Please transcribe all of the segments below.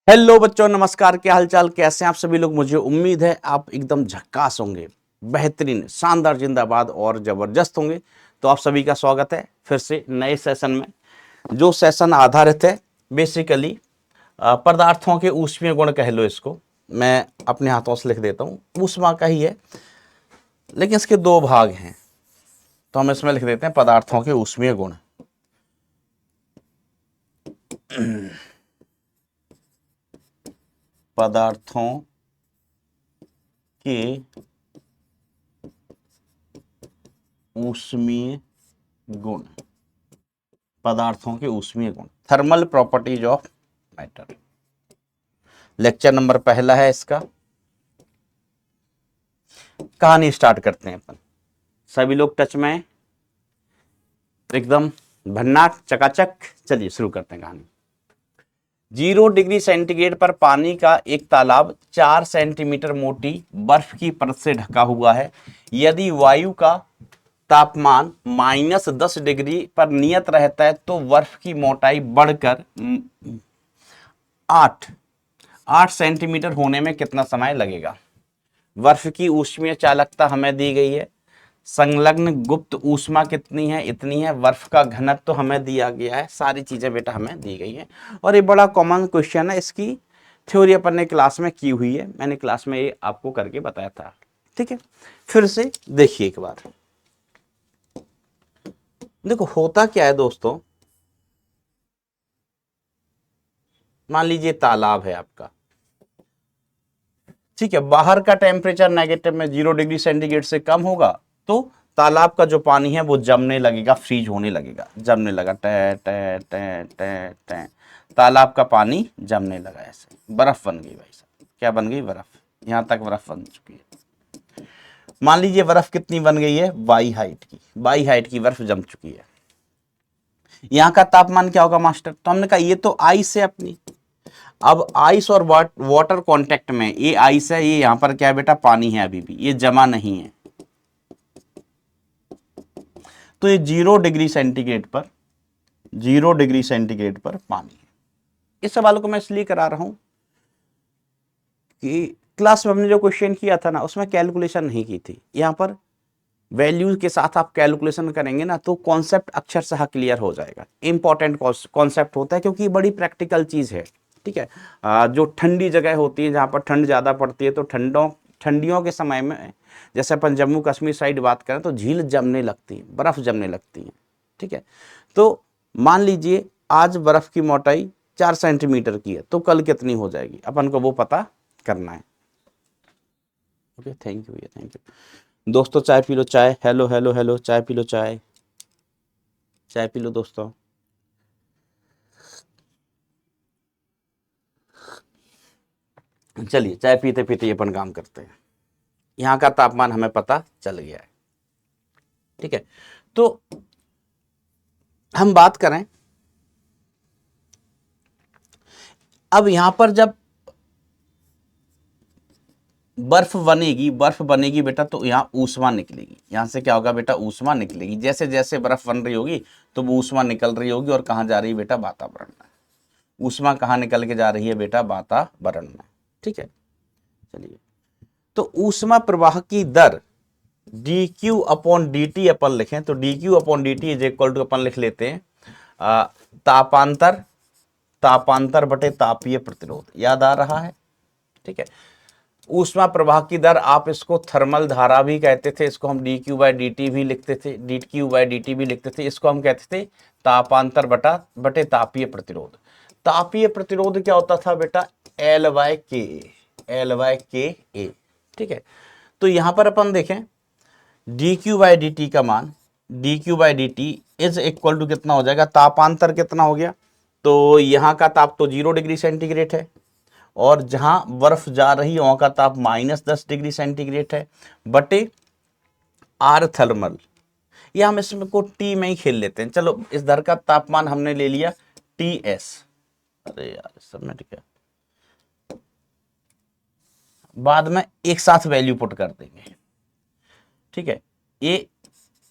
Hello बच्चों, नमस्कार। क्या हालचाल, कैसे हैं आप सभी लोग। मुझे उम्मीद है आप एकदम झक्कास होंगे, बेहतरीन, शानदार, जिंदाबाद और जबरदस्त होंगे। तो आप सभी का स्वागत है फिर से नए सेशन में, जो सेशन आधारित है बेसिकली पदार्थों के ऊष्मीय गुण कह लो इसको। मैं अपने हाथों से लिख देता हूँ, ऊष्मा का ही है, लेकिन इसके दो भाग हैं, तो हम इसमें लिख देते हैं पदार्थों के ऊष्मीय गुण। पदार्थों के ऊष्मीय गुण, पदार्थों के ऊष्मीय गुण, thermal properties of matter. Lecture number पहला है इसका। कहानी स्टार्ट करते हैं अपन। सभी लोग टच में हैं? एकदम भन्नाट चकाचक। चलिए शुरू करते हैं कहानी। 0 डिग्री सेंटीग्रेड पर पानी का एक तालाब 4 सेंटीमीटर मोटी बर्फ की परत से ढका हुआ है। यदि वायु का तापमान -10 डिग्री पर नियत रहता है तो बर्फ की मोटाई बढ़कर 8 सेंटीमीटर होने में कितना समय लगेगा। बर्फ की ऊष्मीय चालकता हमें दी गई है, संलग्न गुप्त ऊष्मा कितनी है, इतनी है, बर्फ का घनत्व तो हमें दिया गया है, सारी चीजें बेटा हमें दी गई है। और ये बड़ा कॉमन क्वेश्चन है, इसकी थ्योरी अपन ने क्लास में की हुई है, मैंने क्लास में ये आपको करके बताया था। ठीक है, फिर से देखिए एक बार। देखो होता क्या है दोस्तों, मान लीजिए तालाब है आपका, ठीक है, बाहर का टेम्परेचर नेगेटिव में 0 डिग्री सेंटीग्रेड से कम होगा तो तालाब का जो पानी है वो जमने लगेगा, फ्रीज होने लगेगा, जमने लगा, टे टे टे टे टे, तालाब का पानी जमने लगा, ऐसे बर्फ बन गई भाई साहब। क्या बन गई? बर्फ। यहां तक बर्फ बन चुकी है। मान लीजिए बर्फ कितनी बन गई है? वाई हाइट की, वाई हाइट की बर्फ जम चुकी है। यहाँ का तापमान क्या होगा मास्टर? तो हमने कहा ये तो आइस है अपनी। अब आइस और वाटर कांटेक्ट में, ये आइस है, ये यहां पर क्या है बेटा? पानी है, अभी भी ये जमा नहीं है। तो ये 0 डिग्री सेंटीग्रेड पर, 0 डिग्री सेंटीग्रेड पर पानी है। इस सवाल को मैं इसलिए करा रहा हूं कि क्लास में हमने जो क्वेश्चन किया था ना, उसमें कैलकुलेशन नहीं की थी। यहां पर वैल्यूज के साथ आप कैलकुलेशन करेंगे ना तो कॉन्सेप्ट अक्षरशः क्लियर हो जाएगा। इंपॉर्टेंट कॉन्सेप्ट होता है क्योंकि बड़ी प्रैक्टिकल चीज है। ठीक है, जो ठंडी जगह होती है, जहां पर ठंड ज्यादा पड़ती है, तो ठंडियों के समय में, जैसे अपन जम्मू कश्मीर साइड बात करें तो झील जमने लगती है, बर्फ जमने लगती है। ठीक है, तो मान लीजिए आज बर्फ की मोटाई 4 सेंटीमीटर की है, तो कल कितनी हो जाएगी अपन को वो पता करना है। ओके, थैंक यू भैया, थैंक यू। दोस्तों चाय पी लो, चाय। हेलो हेलो हेलो, चाय पी लो, चाय, चाय पी लो दोस्तों। चलिए चाय पीते पीते अपन काम करते हैं। यहाँ का तापमान हमें पता चल गया है। ठीक है, तो हम बात करें अब यहां पर जब बर्फ बनेगी, बर्फ बनेगी बेटा, तो यहाँ ऊष्मा निकलेगी। यहां से क्या होगा बेटा? ऊष्मा निकलेगी। जैसे जैसे बर्फ बन रही होगी तो वो ऊष्मा निकल रही होगी, और कहाँ जा रही है बेटा? वातावरण में। ऊष्मा कहाँ निकल के जा रही है बेटा? वातावरण में। ठीक है, चलिए, तो ऊष्मा प्रवाह की दर D Q upon D T अपन लिखें तो D Q upon D T is equal to, अपन लिख लेते हैं तापांतर, तापांतर बटे तापीय प्रतिरोध। याद आ रहा है? ठीक है, ऊष्मा प्रवाह की दर, आप इसको थर्मल धारा भी कहते थे, इसको हम D Q by D T भी लिखते थे, D Q by D T भी लिखते थे। इसको हम कहते थे तापांतर बटे तापीय प्रतिरोध। तापीय प्रतिरोध क्या होता था बेटा? L by K, L by K A. ठीक है, तो यहां पर अपन देखें D Q by D T का मान, D Q by D T is equal to कितना हो जाएगा? तापांतर कितना हो गया? तो यहां का ताप तो 0 डिग्री सेंटीग्रेड है, और जहां बर्फ जा रही है वहां का ताप -10 डिग्री सेंटीग्रेड है, बटे आर थर्मल। या हम इसमें को टी में ही खेल लेते हैं। चलो, इस दर का तापमान हमने ले लिया टी एस। अरे यार सब में ठीक है, बाद में एक साथ वैल्यू पुट कर देंगे। ठीक है, ये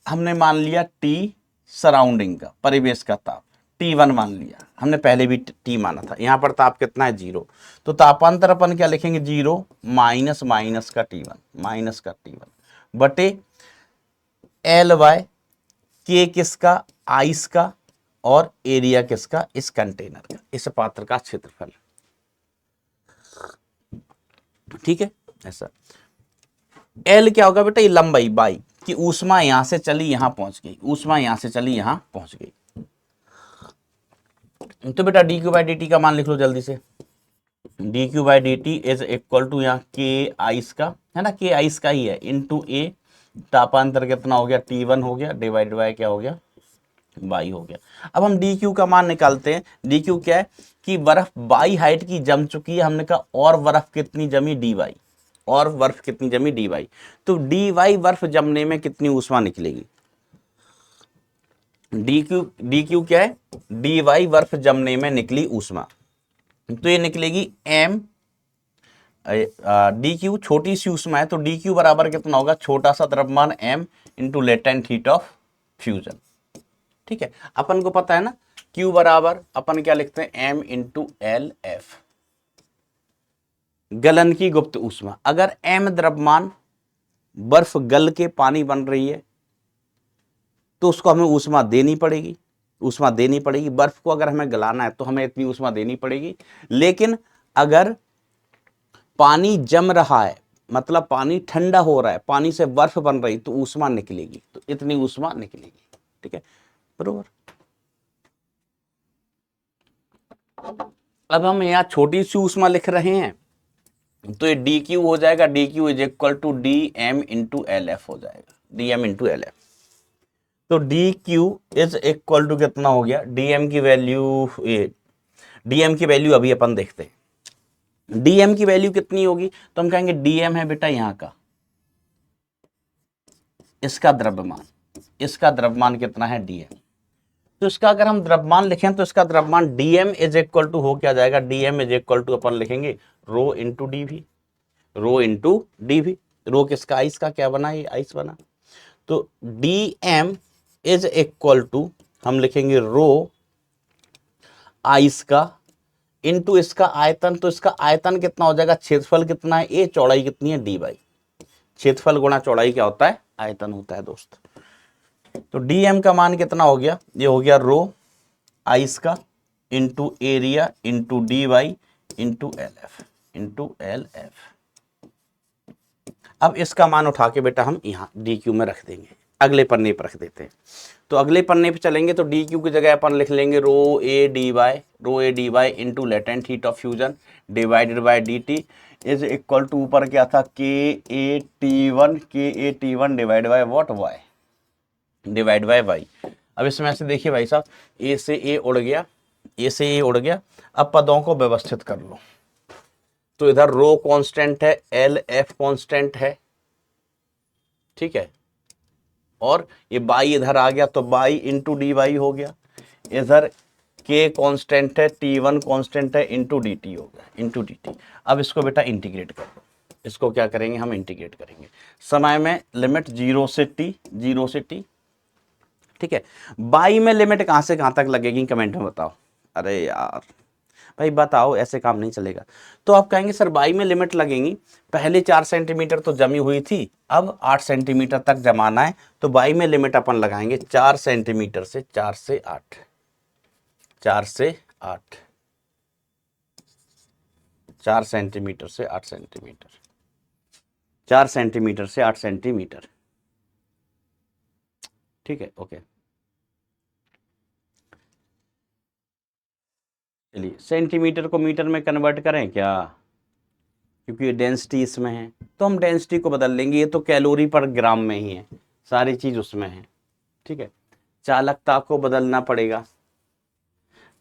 हमने मान लिया टी सराउंडिंग का, परिवेश का ताप। T1 मान लिया, हमने पहले भी T माना था। यहाँ पर ताप कितना है 0, तो तापांतर अपन क्या लिखेंगे 0 माइनस माइनस का T1, माइनस का T1 बटे L बाय K किसका, आइस का, और एरिया किसका, इस कंटेनर का, इस पात्र का क्षेत्रफल। ठीक है, ऐसा। L क्या होगा बेटा, ये लंबाई बाई कि ऊष्मा यहां से चली यहां पहुंच गई, ऊष्मा यहां से चली यहां पहुंच गई। तो बेटा D Q by D T का मान लिख लो जल्दी से। D Q by D T is equal to यहाँ के आइस का, है ना, के आइस का ही है, इनटू ए तापांतर कितना हो गया T1 हो गया, डिवाइडेड बाय क्या हो गया, बाई हो गया। अब हम डी क्यू का मान निकालते हैं। डी क्यू क्या है कि बर्फ बाई हाइट की जम चुकी है, हमने कहा और बर्फ कितनी जमी, डी वाई, और बर्फ कितनी जमी, डी वाई। तो डी वाई बर्फ जमने में कितनी ऊष्मा निकलेगी, डी क्यू क्या है, डी वाई बर्फ जमने में निकली ऊष्मा, तो ये निकलेगी एम, डी क्यू छोटी सी ऊष्मा है तो डी क्यू बराबर कितना होगा, छोटा सा द्रव्यमान M into latent heat of fusion. ठीक है, अपन को पता है ना Q बराबर अपन क्या लिखते हैं, एम इंटू एल एफ, गलन की गुप्त ऊष्मा। अगर एम द्रव्यमान बर्फ गल के पानी बन रही है तो उसको हमें ऊष्मा देनी पड़ेगी, ऊष्मा देनी पड़ेगी। बर्फ को अगर हमें गलाना है तो हमें इतनी ऊष्मा देनी पड़ेगी। लेकिन अगर पानी जम रहा है, मतलब पानी ठंडा हो रहा है, पानी से बर्फ बन रही, तो ऊष्मा निकलेगी, तो इतनी ऊष्मा निकलेगी। ठीक है, बरोबर। अब हम यहाँ छोटी सी ऊष्मा लिख रहे हैं तो ये डी क्यू हो जाएगा, D Q is equal to D M into L F हो जाएगा, D M into L F. तो D Q is equal to कितना हो गया, डीएम की वैल्यू, ये डीएम की वैल्यू अभी अपन देखते हैं। डीएम की वैल्यू कितनी होगी, तो हम कहेंगे डीएम है बेटा यहाँ का, इसका द्रव्यमान, इसका द्रव्यमान कितना है डीएम। तो इसका अगर हम द्रव्यमान लिखें तो इसका द्रव्यमान डीएम इज इक्वल टू हो क्या जाएगा, डीएम इज इक्वल टू अपन लिखेंगे rho into DV, rho into DV. रो किसका, आइस का, क्या बना, ये आइस बना। तो डीएम इज इक्वल टू हम लिखेंगे रो आइस का इंटू इसका आयतन। तो इसका आयतन कितना हो जाएगा, क्षेत्रफल कितना है ए, चौड़ाई कितनी है डी बाई, क्षेत्रफल गुणा चौड़ाई क्या होता है, आयतन होता है दोस्त। तो डीएम का मान कितना हो गया, ये हो गया रो आइस का into area into D Y into L F, into L F. अब इसका मान उठा के बेटा हम यहाँ डी क्यू में रख देंगे, अगले पन्ने पर रख देते हैं। तो अगले पन्ने पे चलेंगे तो डी क्यू की जगह अपन लिख लेंगे rho A D Y into latent heat of fusion divided by D T is equal to, ऊपर क्या था, K A T one divide by what, Y, divide by Y. अब इसमें ऐसे देखिए भाई साहब, ए से ए उड़ गया, ए से ए उड़ गया। अब पदों को व्यवस्थित कर लो। तो इधर रो कांस्टेंट है, एल एफ कांस्टेंट है, ठीक है, और ये बाई इधर आ गया तो बाई इंटू डी वाई हो गया। इधर के कांस्टेंट है, T1 कांस्टेंट है, इंटू डी टी हो गया, इंटू डी टी। अब इसको बेटा इंटीग्रेट कर लो, इसको क्या करेंगे हम, इंटीग्रेट करेंगे। समय में लिमिट 0 से टी, 0 से टी, ठीक है। बाई में लिमिट कहां से कहां तक लगेगी, कमेंट में बताओ। अरे यार भाई बताओ, ऐसे काम नहीं चलेगा। तो आप कहेंगे सर बाई में लिमिट लगेंगी, पहले 4 सेंटीमीटर तो जमी हुई थी, अब 8 सेंटीमीटर तक जमाना है, तो बाई में लिमिट अपन लगाएंगे 4 सेंटीमीटर से, 4 से 8, 4 से 8, 4 सेंटीमीटर से 8 सेंटीमीटर, 4 सेंटीमीटर से 8 सेंटीमीटर, ठीक है, ओके। चलिए सेंटीमीटर को मीटर में कन्वर्ट करें क्या, क्योंकि डेंसिटी इसमें है तो हम डेंसिटी को बदल लेंगे। ये तो कैलोरी पर ग्राम में ही है, सारी चीज उसमें है, ठीक है। चालकता को बदलना पड़ेगा,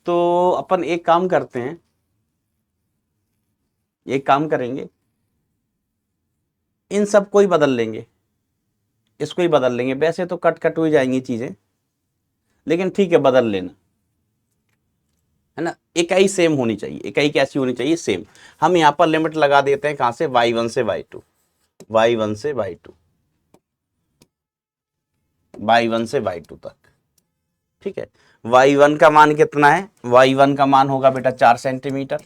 तो अपन एक काम करते हैं, एक काम करेंगे, इन सब को ही बदल लेंगे, इसको ही बदल लेंगे। वैसे तो कट कट हो जाएंगी चीजें, लेकिन ठीक है बदल लेना, है ना। इकाई सेम होनी चाहिए, इकाई कैसी होनी चाहिए, सेम। हम यहां पर लिमिट लगा देते हैं, कहां से, y1 से y2, y1 से y2, y1 से y2 तक, ठीक है। y1 का मान कितना है, y1 का मान होगा बेटा 4 सेंटीमीटर,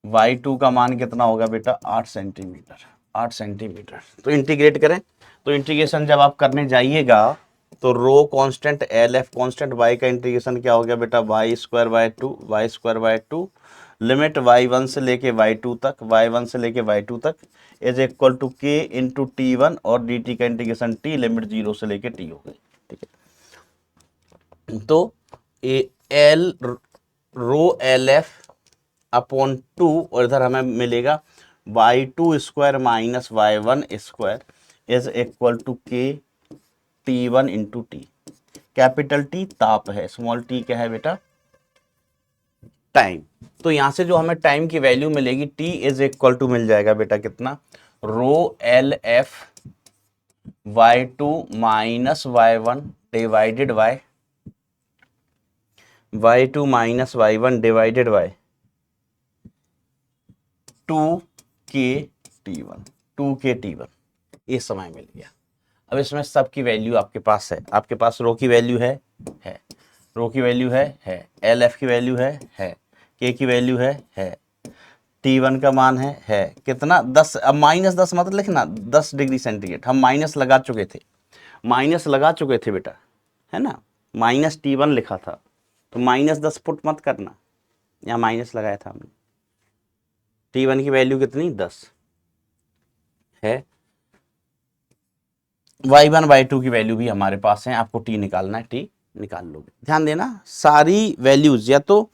y2 का मान कितना होगा बेटा 8 सेंटीमीटर, 8 सेंटीमीटर। तो इंटीग्रेट करें, तो इंटीग्रेशन जब आप करने जाइएगा तो rho constant L F constant y का इंटीग्रेशन क्या हो गया बेटा Y square by two limit y1 से लेके y2 तक, y1 से लेके y2 तक is equal to k into T1 और dt का इंटीग्रेशन t लिमिट 0 से लेके t हो गई। ठीक है, तो L rho L F upon 2 और इधर हमें मिलेगा y2 square minus y1 square is equal to k T1 into T. Capital T ताप है, स्मॉल t क्या है बेटा टाइम। तो यहां से जो हमें टाइम की वैल्यू मिलेगी t इज इक्वल टू मिल जाएगा बेटा कितना रो L F y2 minus y1 divided by y2 minus y1 divided by 2k T1 ये समय मिल गया। अब इसमें सब की वैल्यू आपके पास है, आपके पास रो की वैल्यू है रो की वैल्यू है एल एफ की वैल्यू है के की वैल्यू है T1 का मान है कितना 10। अब माइनस 10 मत लिखना, 10 डिग्री सेंटीग्रेड हम माइनस लगा चुके थे बेटा, है ना, माइनस T1 लिखा था तो माइनस 10 पुट मत करना, यहाँ माइनस लगाया था हमने। T1 की वैल्यू कितनी 10 है, y1 y2 की वैल्यू भी हमारे पास है, आपको t निकालना है, t निकाल लोगे। ध्यान देना सारी वैल्यूज या तो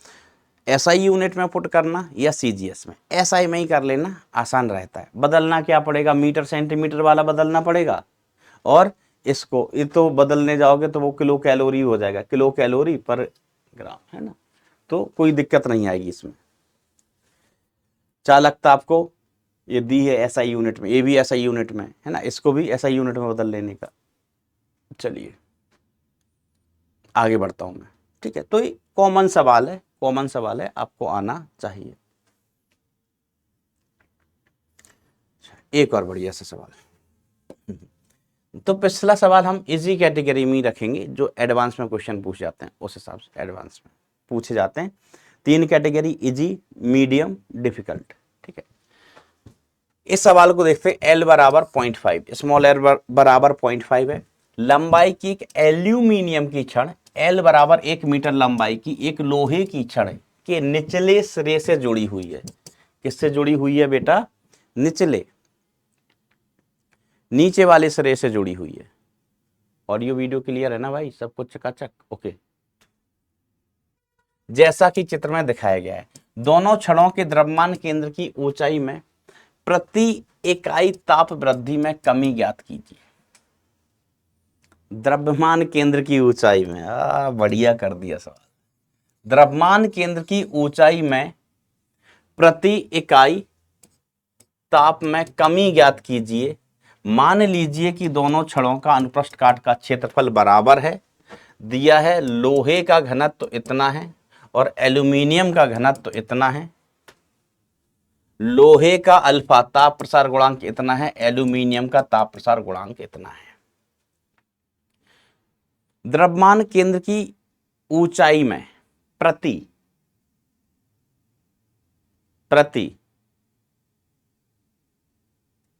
SI यूनिट में पुट करना या CGS में, SI में ही कर लेना आसान रहता है। बदलना क्या पड़ेगा, मीटर सेंटीमीटर वाला बदलना पड़ेगा और इसको ये तो बदलने जाओगे तो वो किलो कैलोरी हो जाएगा, किलो कैलोरी पर ग्राम, है ना, तो कोई दिक्कत नहीं आएगी इसमें। क्या लगता आपको, ये दी है SI यूनिट में, ये भी SI यूनिट में है ना, इसको भी SI यूनिट में बदल लेने का। चलिए आगे बढ़ता हूं मैं। ठीक है, तो ये कॉमन सवाल है, आपको आना चाहिए। एक और बढ़िया सा सवाल है, तो पिछला सवाल हम इजी कैटेगरी में रखेंगे, जो एडवांस में क्वेश्चन पूछ जाते हैं उस हिसाब से एडवांस में पूछे जाते हैं। 3 कैटेगरी, इजी, मीडियम, डिफिकल्ट। ठीक है, इस सवाल को देखते हैं। L बराबर 0.5, स्मॉल एल बराबर 0.5 है। लंबाई की एक एल्यूमिनियम की छड़ L बराबर 1 मीटर लंबाई की एक लोहे की छड़ के निचले सिरे से जुड़ी हुई है। किससे जुड़ी हुई है बेटा, नीचे वाले सिरे से जुड़ी हुई है। ऑडियो वीडियो क्लियर है ना भाई, सब कुछ चकाचक ओके। जैसा कि चित्र में दिखाया गया है, दोनों छड़ों के द्रव्यमान केंद्र की ऊंचाई में प्रति इकाई ताप वृद्धि में कमी ज्ञात कीजिए। द्रव्यमान केंद्र की ऊंचाई में, बढ़िया कर दिया सवाल। द्रव्यमान केंद्र की ऊंचाई में प्रति इकाई ताप में कमी ज्ञात कीजिए। मान लीजिए कि दोनों छड़ों का अनुप्रस्थ काट का क्षेत्रफल बराबर है। दिया है लोहे का घनत्व इतना है और एल्यूमिनियम का घनत्व इतना है। लोहे का अल्फा ताप प्रसार गुणांक इतना है, एल्यूमिनियम का ताप प्रसार गुणांक इतना है। द्रव्यमान केंद्र की ऊंचाई में प्रति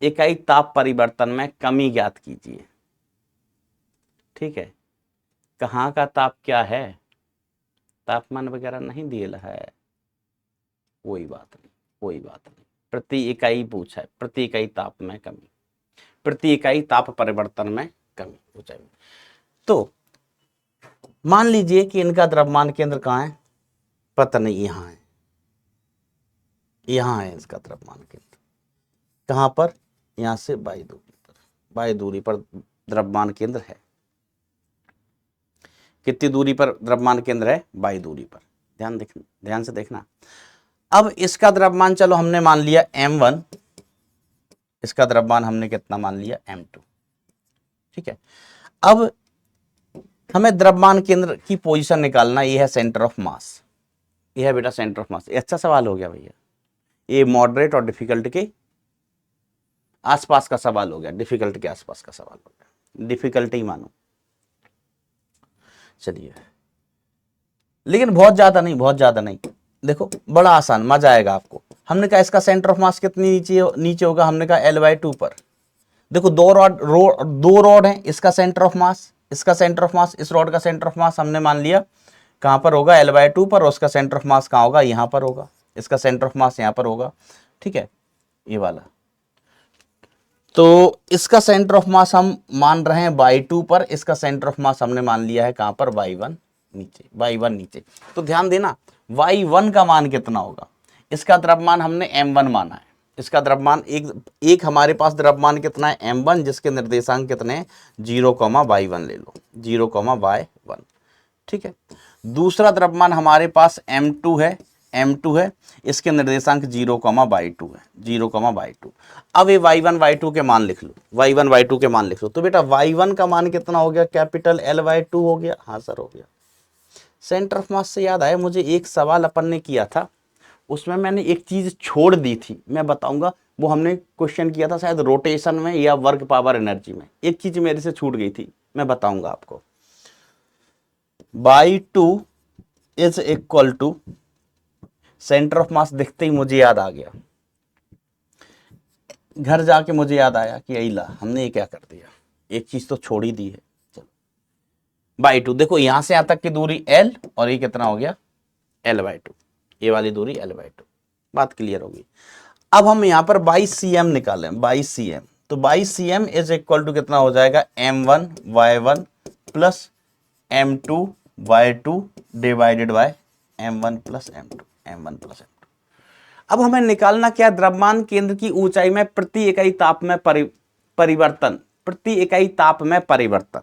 इकाई ताप परिवर्तन में कमी ज्ञात कीजिए। ठीक है, कहाँ का ताप क्या है, तापमान वगैरह नहीं दिया है, कोई बात नहीं, प्रति इकाई पूछा है, प्रति इकाई ताप में कमी, प्रति इकाई ताप परिवर्तन में कमी ऊंचाई में। तो मान लीजिए कि इनका द्रव्यमान केंद्र कहाँ है, पता नहीं, यहाँ है इसका द्रव्यमान केंद्र। कहाँ पर, यहाँ से बाई दूरी पर द्रव्यमान केंद्र है। कितनी दूरी पर द्रव्यमान केंद्र है, बाई दूरी पर। ध्यान से देखना। अब इसका द्रव्यमान चलो हमने मान लिया m1, इसका द्रव्यमान हमने कितना मान लिया m2। ठीक है, अब हमें द्रव्यमान केंद्र की पोजीशन निकालना, ये है सेंटर ऑफ मास, ये है बेटा सेंटर ऑफ मास। अच्छा सवाल हो गया भैया, ये मॉडरेट और डिफिकल्ट के आसपास का सवाल हो गया, डिफिकल्ट के आसपास का सवाल हो गया, डिफिकल्ट ही मानो। चलिए, लेकिन बहुत ज्यादा नहीं, बहुत ज्यादा नहीं। देखो बड़ा आसान, मजा आएगा आपको। हमने कहा इसका सेंटर ऑफ मास कितनी नीचे होगा, हमने कहा L/2 पर। देखो दो रॉड है, इसका सेंटर ऑफ मास, इसका सेंटर ऑफ मास, इस रॉड का सेंटर ऑफ मास हमने मान लिया कहां पर होगा, L/2 पर, और उसका सेंटर ऑफ मास कहां होगा, यहां पर होगा। इसका सेंटर ऑफ मास यहां पर होगा, ठीक है, ये वाला। तो इसका सेंटर ऑफ मास हम मान रहे हैं y2 पर, इसका सेंटर ऑफ मास हमने मान लिया है कहां पर, y1 नीचे। तो ध्यान देना, y1 का मान कितना होगा, इसका द्रव्यमान हमने m1 माना है। इसका द्रव्यमान एक हमारे पास द्रव्यमान कितना है, m1, जिसके निर्देशांक कितने हैं, 0,y1 ले लो, 0,y1, ठीक है। दूसरा द्रव्यमान हमारे पास m2 है, इसके निर्देशांक 0,y2 है, 0,y2। अब ये y1 y2 के मान लिख लो, y1 y2 के मान लिख लो। तो बेटा y1 का मान कितना हो गया, कैपिटल L/2 हो गया। हाँ सर हो गया। सेंटर ऑफ मास से याद आया, मुझे एक सवाल अपन ने किया था, उसमें मैंने एक चीज छोड़ दी थी, मैं बताऊंगा। वो हमने क्वेश्चन किया था शायद रोटेशन में या वर्क पावर एनर्जी में, एक चीज मेरे से छूट गई थी, मैं बताऊंगा आपको। y2 is equal to, centre of mass दिखते ही मुझे याद आ गया, घर जाके मुझे याद आया कि अइला हमने ये क्या कर दिया, एक चीज तो छोड़ ही दी है। चलो y2, देखो यहां से यहां तक की दूरी L, और ये कितना हो गया, L/2, ये वाली दूरी L/2। बात क्लियर होगी। अब हम यहां पर बाई cm निकालें, बाई cm, तो by cm is equal to कितना हो जाएगा, m1 y1 plus m2 y2 divided by m1 plus m2। अब हमें निकालना क्या, द्रव्यमान केंद्र की ऊंचाई में प्रति इकाई ताप में परिवर्तन, प्रति इकाई ताप में परिवर्तन,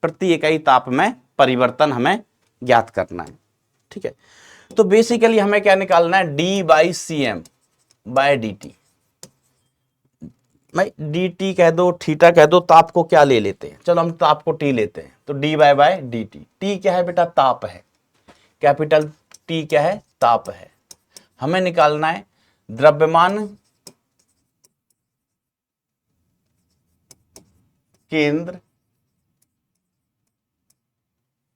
प्रति इकाई ताप में परिवर्तन हमें ज्ञात करना है, ठीक है। तो बेसिकली हमें क्या निकालना है, d/cm बाय dt, भाई dt कह दो, थीटा कह दो, ताप को क्या ले लेते हैं, चलो हम ताप को t लेते हैं, तो dy/dt। t क्या है बेटा, ताप है, कैपिटल T क्या है, ताप है। हमें निकालना है द्रव्यमान केंद्र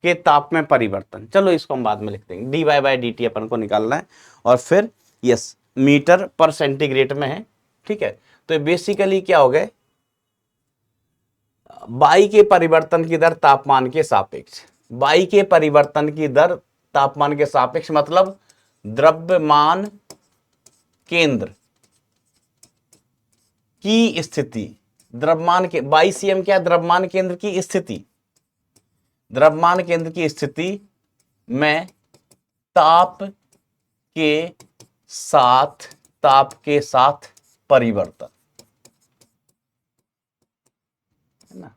के ताप में परिवर्तन। चलो इसको हम बाद में लिख देंगे, dy/dt अपन को निकालना है, और फिर यस मीटर पर सेंटीग्रेड में है, ठीक है। तो बेसिकली क्या हो गए, बाई के परिवर्तन की दर तापमान के सापेक्ष, बाई के परिवर्तन की दर तापमान के सापेक्ष, मतलब द्रव्यमान केंद्र की स्थिति, द्रव्यमान के बाई cm क्या, द्रव्यमान केंद्र की स्थिति, द्रव्यमान केंद्र की स्थिति में ताप के साथ परिवर्तन, है ना।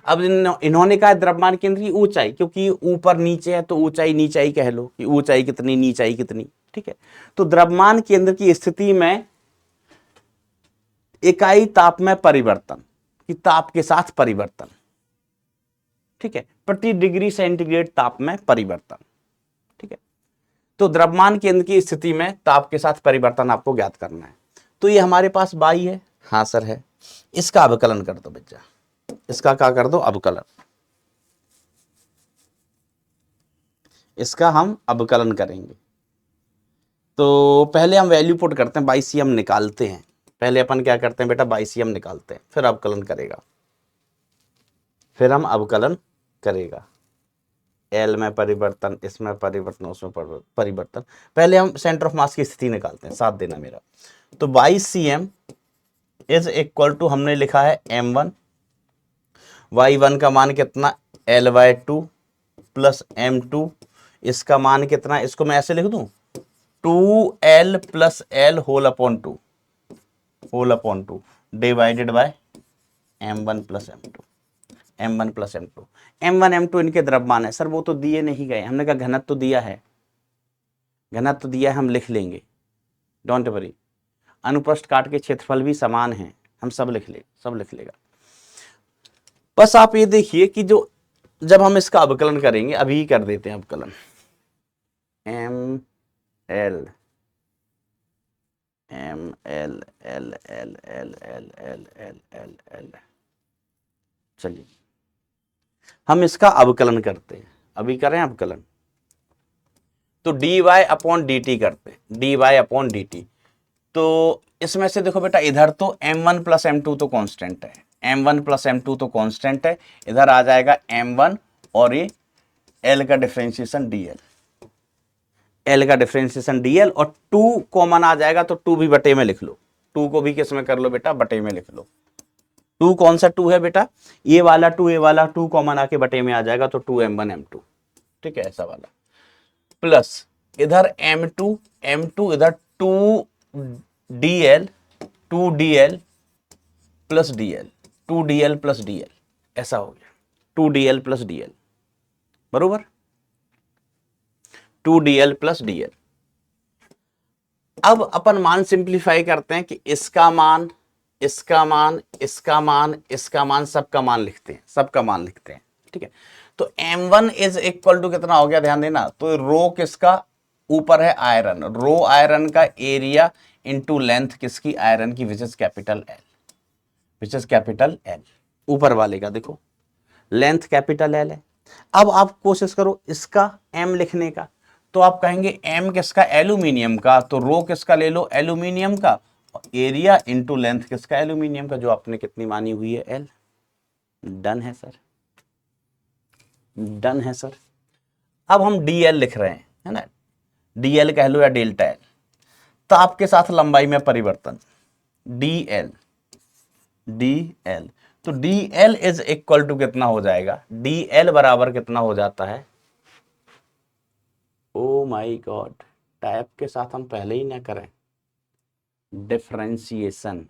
अब इन्होंने कहा द्रव्यमान केंद्र की ऊंचाई, क्योंकि ऊपर नीचे है तो ऊंचाई नीचाई कह लो, कि ऊंचाई कितनी नीचाई कितनी, ठीक है। तो द्रव्यमान केंद्र की स्थिति में इकाई ताप में परिवर्तन, कि ताप के साथ परिवर्तन, ठीक है, प्रति डिग्री सेंटीग्रेड ताप में परिवर्तन, ठीक है। तो द्रव्यमान केंद्र की स्थिति में ताप के साथ परिवर्तन आपको ज्ञात करना है। तो ये हमारे पास बाई है, हाँ सर है। इसका अवकलन कर दो बच्चा, इसका क्या कर दो, अवकलन, इसका हम अवकलन करेंगे। तो पहले हम वैल्यू पुट करते हैं, बाई cm निकालते हैं, पहले अपन क्या करते हैं बेटा, बाई cm निकालते हैं, फिर अवकलन करेगा, फिर हम अवकलन करेगा। L में परिवर्तन, इसमें परिवर्तन, उसमें परिवर्तन। पहले हम सेंटर ऑफ मास की स्थिति निकालते हैं, साथ देना मेरा। तो by cm is equal to, हमने लिखा है m1, y1 का मान कितना, L/2 प्लस m2, इसका मान कितना, इसको मैं ऐसे लिख दूं, 2L plus L whole upon two divided by m1 plus m2, m1 m2 इनके द्रव्यमान है। सर वो तो दिए नहीं गए, हमने कहा घनत्व तो दिया है, घनत्व तो दिया है, हम लिख लेंगे, डोंट वरी। अनुप्रस्थ काट के क्षेत्रफल भी समान है, हम सब लिख लेगा। बस आप ये देखिए कि जो जब हम इसका अवकलन करेंगे, अभी कर देते हैं अवकलन, ML चलिए हम इसका अवकलन करते हैं। अभी करें अवकलन, तो D Y upon D T करते हैं, D Y upon D T. तो इसमें से देखो बेटा, इधर तो m1 प्लस m2 तो कांस्टेंट है, m1 प्लस m2 तो कांस्टेंट है, इधर आ जाएगा m1 और ये l का डिफरेंशिएशन dl, l का डिफरेंशिएशन dl, और 2 कॉमन आ जाएगा तो 2 भी बटे में लिख लो, 2 को भी किस में कर लो बेटा, बटे में लिख लो। 2 कौन सा 2 है बेटा, ये वाला 2, ये वाला 2 कॉमन आके बटे में आ जाएगा, तो 2m1 m2, ठीक है, ऐसा वाला, प्लस इधर m2 इधर 2dl plus dl, 2dl plus dl, ऐसा हो गया 2dl प्लस dl, बरोबर, 2dl प्लस dl। अब अपन मान सिंप्लीफाई करते हैं कि इसका मान, इसका मान, इसका मान, इसका मान, सबका मान लिखते हैं, सबका मान लिखते हैं, ठीक है। तो m1 इज इक्वल टू कितना हो गया, ध्यान देना, तो रो किसका ऊपर है, आयरन, रो आयरन का एरिया इंटू लेंथ किसकी, आयरन की, which is capital L, which is capital L, ऊपर वाले का देखो लेंथ कैपिटल एल है। अब आप कोशिश करो इसका m लिखने का, तो आप कहेंगे m किसका, एल्यूमिनियम का, तो रो किसका ले लो, एल्यूमिनियम का, एरिया इंटू लेंथ किसका, एल्यूमिनियम का, जो आपने कितनी मानी हुई है, एल। डन है सर, डन है सर। अब हम dl लिख रहे हैं, है ना, dl कह लो या डेल्टा एल, तो आपके साथ लंबाई में परिवर्तन, dl, तो dl इज इक्वल टू कितना हो जाएगा, dl बराबर कितना हो जाता है, ओ माय गॉड, टाइप के साथ हम पहले ही ना करें, डिफरेंशिएशन,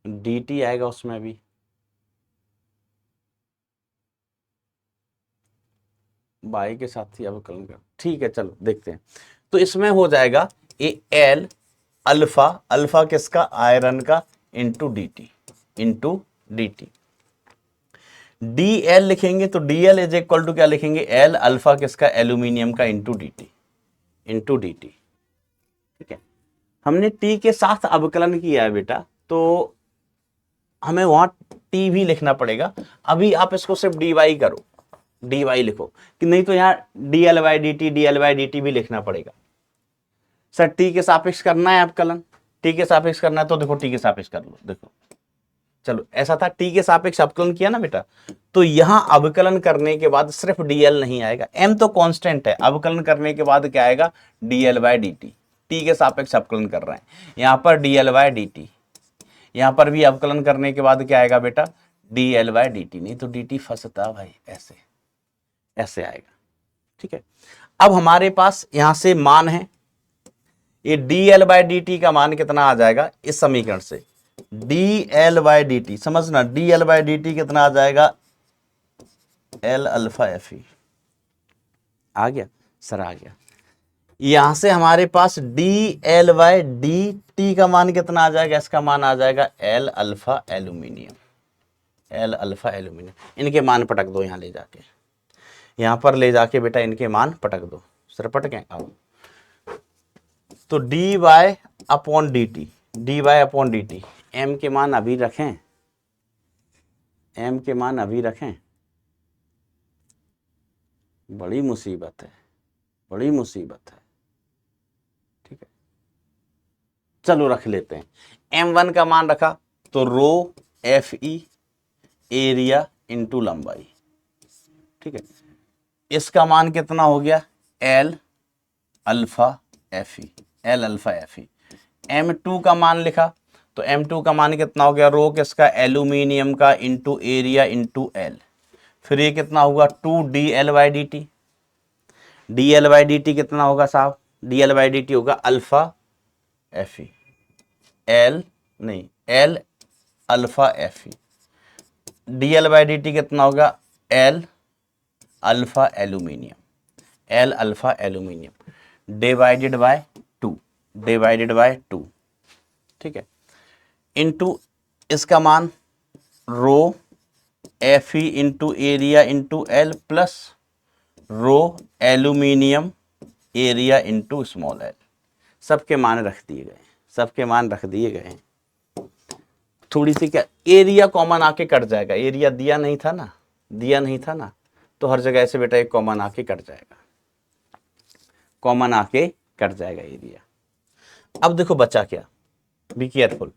dt आएगा उसमें भी, बाई के साथ ही अवकलन कर, ठीक है, चलो देखते हैं। तो इसमें हो जाएगा ए एल अल्फा, अल्फा किसका, आयरन का, into D T, D L लिखेंगे तो D L is equal to क्या लिखेंगे, एल अल्फा किसका, एल्यूमिनियम का, इंटू डी टी, ठीक है। हमने टी के साथ अवकलन किया है बेटा, तो हमें वहां टी भी लिखना पड़ेगा। अभी आप इसको सिर्फ डी वाई करो, डी वाई लिखो, कि नहीं तो यहाँ D L by D T भी लिखना पड़ेगा। सर टी के सापेक्ष करना है अवकलन, टी के सापेक्ष करना है तो देखो टी के सापेक्ष कर लो, देखो चलो ऐसा था, टी के सापेक्ष अवकलन किया ना बेटा, तो यहां अवकलन करने के बाद सिर्फ डीएल नहीं आएगा, एम तो कांस्टेंट है, अवकलन करने के बाद क्या आएगा, डीएल बाई डी टी के सापेक्ष अवकलन कर रहे हैं, यहां पर डीएल बाई डी टी, यहां पर भी अवकलन करने के बाद क्या आएगा बेटा, डीएल बाई डी टी, नहीं तो डी टी फंसता भाई, ऐसे ऐसे आएगा, ठीक है। अब हमारे पास यहां से मान है, ये dl बाई डी टी का मान कितना आ जाएगा इस समीकरण से, dl बाई डी टी, समझना dl बाई डी टी कितना आ जाएगा, l अल्फा एफ ई, आ गया सर, आ गया। यहां से हमारे पास dl बाई डी टी का मान कितना आ जाएगा, इसका मान आ जाएगा l alpha aluminium, l alpha aluminium. इनके मान पटक दो, यहां ले जाके, यहां पर ले जाके बेटा इनके मान पटक दो, सर पटकें आओ। तो D Y upon D T, M के मान अभी रखें, एम के मान अभी रखें, बड़ी मुसीबत है, बड़ी मुसीबत है, ठीक है, चलो रख लेते हैं। m1 का मान रखा तो रो एफ ई एरिया इंटू लंबाई, ठीक है, इसका मान कितना हो गया, L alpha F E, L alpha F ई। m2 का मान लिखा तो m2 का मान कितना हो गया, रो किसका, एल्यूमिनियम का, इंटू एरिया इंटू एल, फिर ये कितना होगा 2dl by D T, dl by D T कितना होगा साहब, dl बाई डी टी होगा अल्फा एफ ई, एल नहीं L alpha F E, dl by D T कितना होगा, L alpha aluminium, L alpha aluminium divided by 2, ठीक है, into इसका मान rho F E into area into L plus rho aluminium area into small L, सबके मान रख दिए गए, सबके मान रख दिए गए। थोड़ी सी क्या, एरिया कॉमन आके कट जाएगा, एरिया दिया नहीं था ना, दिया नहीं था ना, तो हर जगह ऐसे बेटा एक कॉमन आके कट जाएगा, कॉमन आके कट जाएगा एरिया। अब देखो बचा क्या, be careful,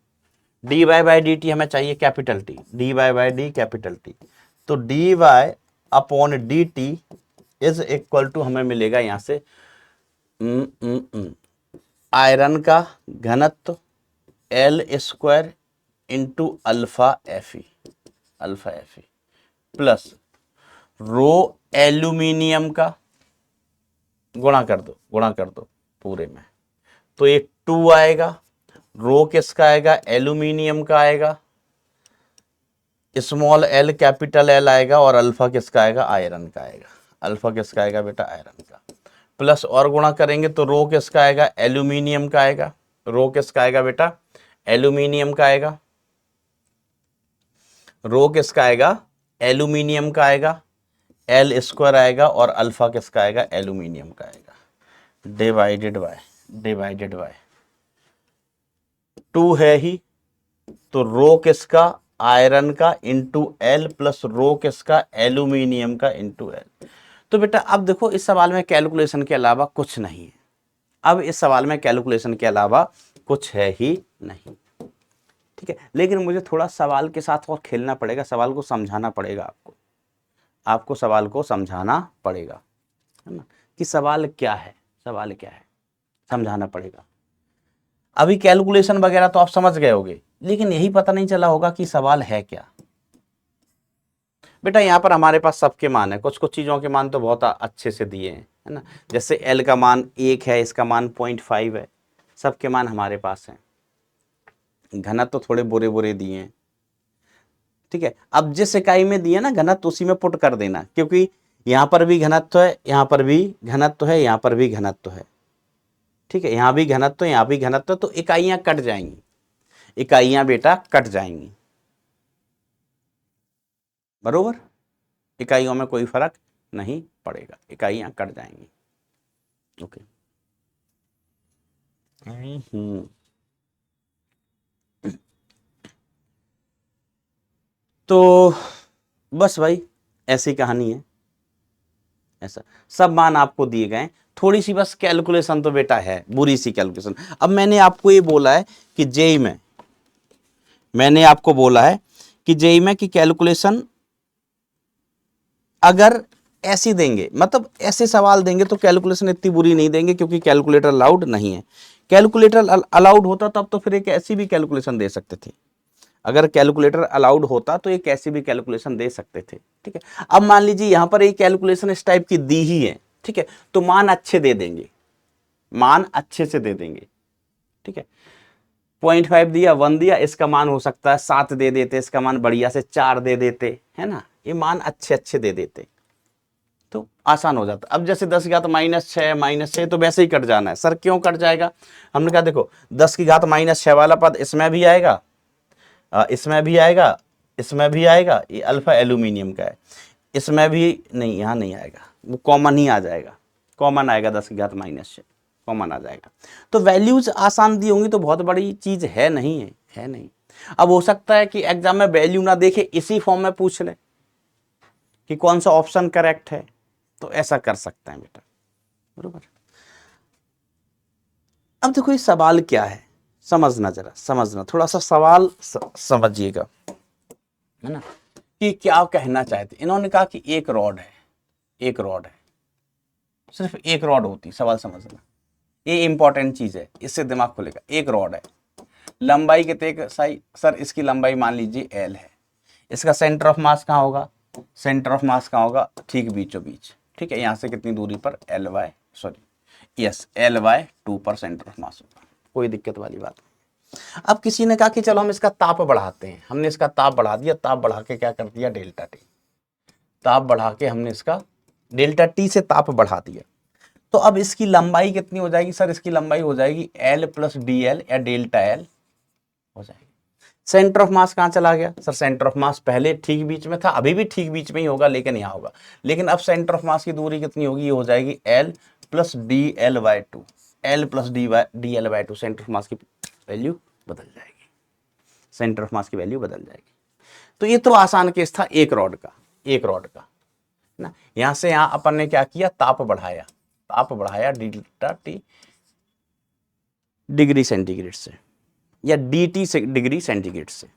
D Y by D T हमें चाहिए capital T, D Y by D capital T, तो D Y upon D T is equal to हमें मिलेगा यहां से आयरन का घनत्व L square into alpha F E, alpha F E plus rho aluminium का, गुणा कर दो पूरे में, तो एक 2 आएगा, रो किसका आएगा, एल्यूमिनियम का आएगा, स्मॉल एल कैपिटल एल आएगा, और अल्फा किसका आएगा, आयरन का आएगा, अल्फा किसका आएगा बेटा, आयरन का, प्लस और गुणा करेंगे तो रो किसका आएगा, एल्यूमिनियम का आएगा, रो किसका आएगा बेटा, एल्यूमिनियम का आएगा, रो किसका आएगा, एल्यूमिनियम का आएगा, एल स्क्वायर आएगा, और अल्फा किसका आएगा, एल्यूमिनियम का आएगा, डिवाइडेड बाय 2 है ही, तो रो किसका, आयरन का इंटू एल प्लस रो किसका, एल्यूमिनियम का इंटू एल। तो बेटा अब देखो इस सवाल में कैलकुलेशन के अलावा कुछ नहीं है, अब इस सवाल में कैलकुलेशन के अलावा कुछ है ही नहीं, ठीक है। लेकिन मुझे थोड़ा सवाल के साथ और खेलना पड़ेगा, सवाल को समझाना पड़ेगा, आपको सवाल को समझाना पड़ेगा, है ना, कि सवाल क्या है, सवाल क्या है, समझाना पड़ेगा। अभी कैलकुलेशन वगैरह तो आप समझ गए होंगे, लेकिन यही पता नहीं चला होगा कि सवाल है क्या। बेटा यहाँ पर हमारे पास सबके मान है, कुछ कुछ चीज़ों के मान तो बहुत अच्छे से दिए हैं, है ना, जैसे एल का मान 1 है, इसका मान 0.5 है, सबके मान हमारे पास हैं। घनत्व तो थोड़े बुरे बुरे दिए हैं, ठीक है। अब जिस इकाई में दिए ना घनत्व उसी में पुट कर देना, क्योंकि यहाँ पर भी घनत्व है, यहाँ पर भी घनत्व है, यहाँ पर भी घनत्व है, ठीक है, यहाँ भी घनत्व, यहाँ भी घनत्व, तो इकाइयाँ कट जाएंगी, इकाइयाँ बेटा कट जाएंगी, बरोबर, इकाइयों में कोई फर्क नहीं पड़ेगा, इकाइयां कट जाएंगी, ओके। तो बस भाई ऐसी कहानी है, ऐसा सब मान आपको दिए गए, थोड़ी सी बस कैलकुलेशन तो बेटा है, बुरी सी कैलकुलेशन। अब मैंने आपको ये बोला है कि जेई में, मैंने आपको बोला है कि जेई में कि कैलकुलेशन अगर ऐसी देंगे, मतलब ऐसे सवाल देंगे तो कैलकुलेशन इतनी बुरी नहीं देंगे, क्योंकि कैलकुलेटर अलाउड नहीं है। कैलकुलेटर अलाउड होता तब तो फिर एक ऐसी भी कैलकुलेशन दे सकते थे, अगर कैलकुलेटर अलाउड होता तो एक ऐसी भी कैलकुलेशन दे सकते थे, ठीक है। अब मान लीजिए यहां पर एक कैलकुलेशन इस टाइप की दी ही है, ठीक है, तो मान अच्छे दे देंगे, मान अच्छे से दे देंगे, ठीक है। 0.5 दिया, 1 दिया, इसका मान हो सकता है 7 दे देते, इसका मान बढ़िया से 4 दे देते, है ना, ये मान अच्छे अच्छे दे देते तो आसान हो जाता। अब जैसे 10 की घात -6 तो वैसे ही कट जाना है, सर क्यों कट जाएगा, हमने कहा देखो 10 की घात -6 वाला पद इसमें भी आएगा, इसमें भी आएगा, इसमें भी आएगा, ये अल्फा एल्यूमिनियम का है, इसमें भी नहीं, यहाँ नहीं आएगा, वो कॉमन ही आ जाएगा, कॉमन आएगा 10 की घात -6 कॉमन आ जाएगा। तो वैल्यूज आसान दी होंगी तो बहुत बड़ी चीज है नहीं, है नहीं। अब हो सकता है कि एग्जाम में वैल्यू ना देखे, इसी फॉर्म में पूछ ले कि कौन सा ऑप्शन करेक्ट है, तो ऐसा कर सकते हैं बेटा, बरोबर। अब देखो ये सवाल क्या है, समझना, जरा समझना, थोड़ा सा सवाल समझिएगा, है ना, कि क्या कहना चाहते। इन्होंने कहा कि एक रॉड है, एक रॉड है, सिर्फ एक रॉड होती, सवाल समझना, ये इंपॉर्टेंट चीज है, इससे दिमाग खुलेगा। एक रॉड है, लंबाई कितने सही, सर इसकी लंबाई मान लीजिए एल है, इसका सेंटर ऑफ मास कहाँ होगा, सेंटर ऑफ मास कहाँ होगा, ठीक बीचों बीच, ठीक है, यहाँ से कितनी दूरी पर, L/2 पर सेंटर ऑफ मास होगा, कोई दिक्कत वाली बात नहीं। अब किसी ने कहा कि चलो हम इसका ताप बढ़ाते हैं, हमने इसका ताप बढ़ा दिया, ताप बढ़ा के क्या कर दिया, डेल्टा टी, ताप बढ़ा के हमने इसका डेल्टा टी से ताप बढ़ा दिया, तो अब इसकी लंबाई कितनी हो जाएगी, सर इसकी लंबाई हो जाएगी L + dl या डेल्टा L हो जाएगी। सेंटर ऑफ मास कहाँ चला गया, सर सेंटर ऑफ मास पहले ठीक बीच में था, अभी भी ठीक बीच में ही होगा, लेकिन यहाँ होगा, लेकिन अब सेंटर ऑफ मास की दूरी कितनी होगी, ये हो जाएगी L + dl/2, L + dl/2, centre of मास की वैल्यू बदल जाएगी, सेंटर ऑफ मास की वैल्यू बदल जाएगी। तो ये तो आसान केस था एक रॉड का ना। यहां से यहां अपन ने क्या किया, ताप बढ़ाया डेल्टा टी डिग्री सेंटीग्रेड से या dt से डिग्री सेंटीग्रेड से।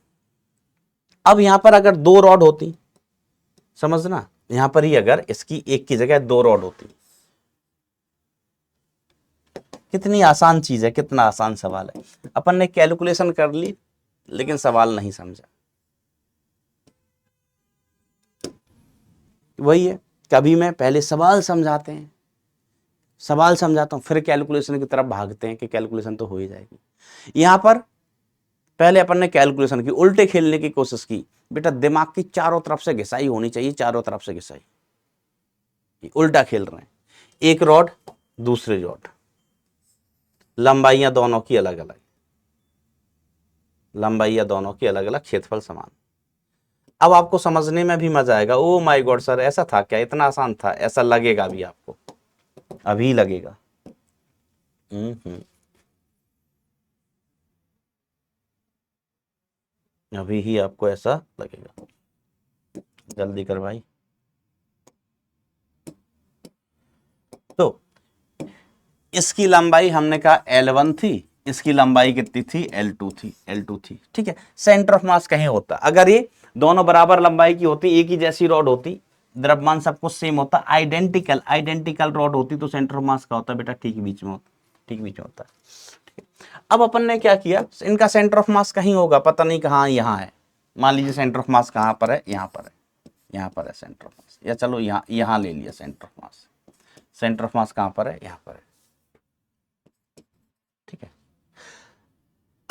अब यहां पर अगर दो रॉड होती, समझना, यहां पर ही अगर इसकी एक की जगह दो रॉड होती, कितनी आसान चीज है, कितना आसान सवाल है। अपन ने कैलकुलेशन कर ली लेकिन सवाल नहीं समझा। वही है, कभी मैं पहले सवाल समझाता हूं फिर कैलकुलेशन की तरफ भागते हैं कि कैलकुलेशन तो हो ही जाएगी। यहां पर पहले अपन ने कैलकुलेशन की, उल्टे खेलने की कोशिश की। बेटा दिमाग की चारों तरफ से घिसाई होनी चाहिए, चारों तरफ से घिसाई। उल्टा खेल रहे हैं, एक रॉड दूसरे रॉड, लंबाइयां दोनों की अलग अलग, क्षेत्रफल समान। अब आपको समझने में भी मजा आएगा। ओ माय गॉड सर, ऐसा था क्या, इतना आसान था? ऐसा लगेगा भी आपको, अभी लगेगा। अभी ही आपको ऐसा लगेगा। जल्दी कर भाई। तो इसकी लंबाई हमने कहा L1 थी, इसकी लंबाई कितनी थी, L2 थी। ठीक है, सेंटर ऑफ मास कहीं होता, अगर ये दोनों बराबर लंबाई की होती, एक ही जैसी रॉड होती, द्रव्यमान सब कुछ सेम होता, आइडेंटिकल रॉड होती, तो सेंटर ऑफ मास का होता बेटा ठीक बीच में होता। अब अपन ने क्या किया, इनका सेंटर ऑफ मास कहीं होगा, पता नहीं कहाँ, यहाँ है। मान लीजिए सेंटर ऑफ मास कहाँ पर है, यहाँ पर है सेंटर ऑफ मास, या चलो यहाँ ले लिया centre of mass. Centre of मास कहाँ पर है, यहाँ पर है। ठीक है,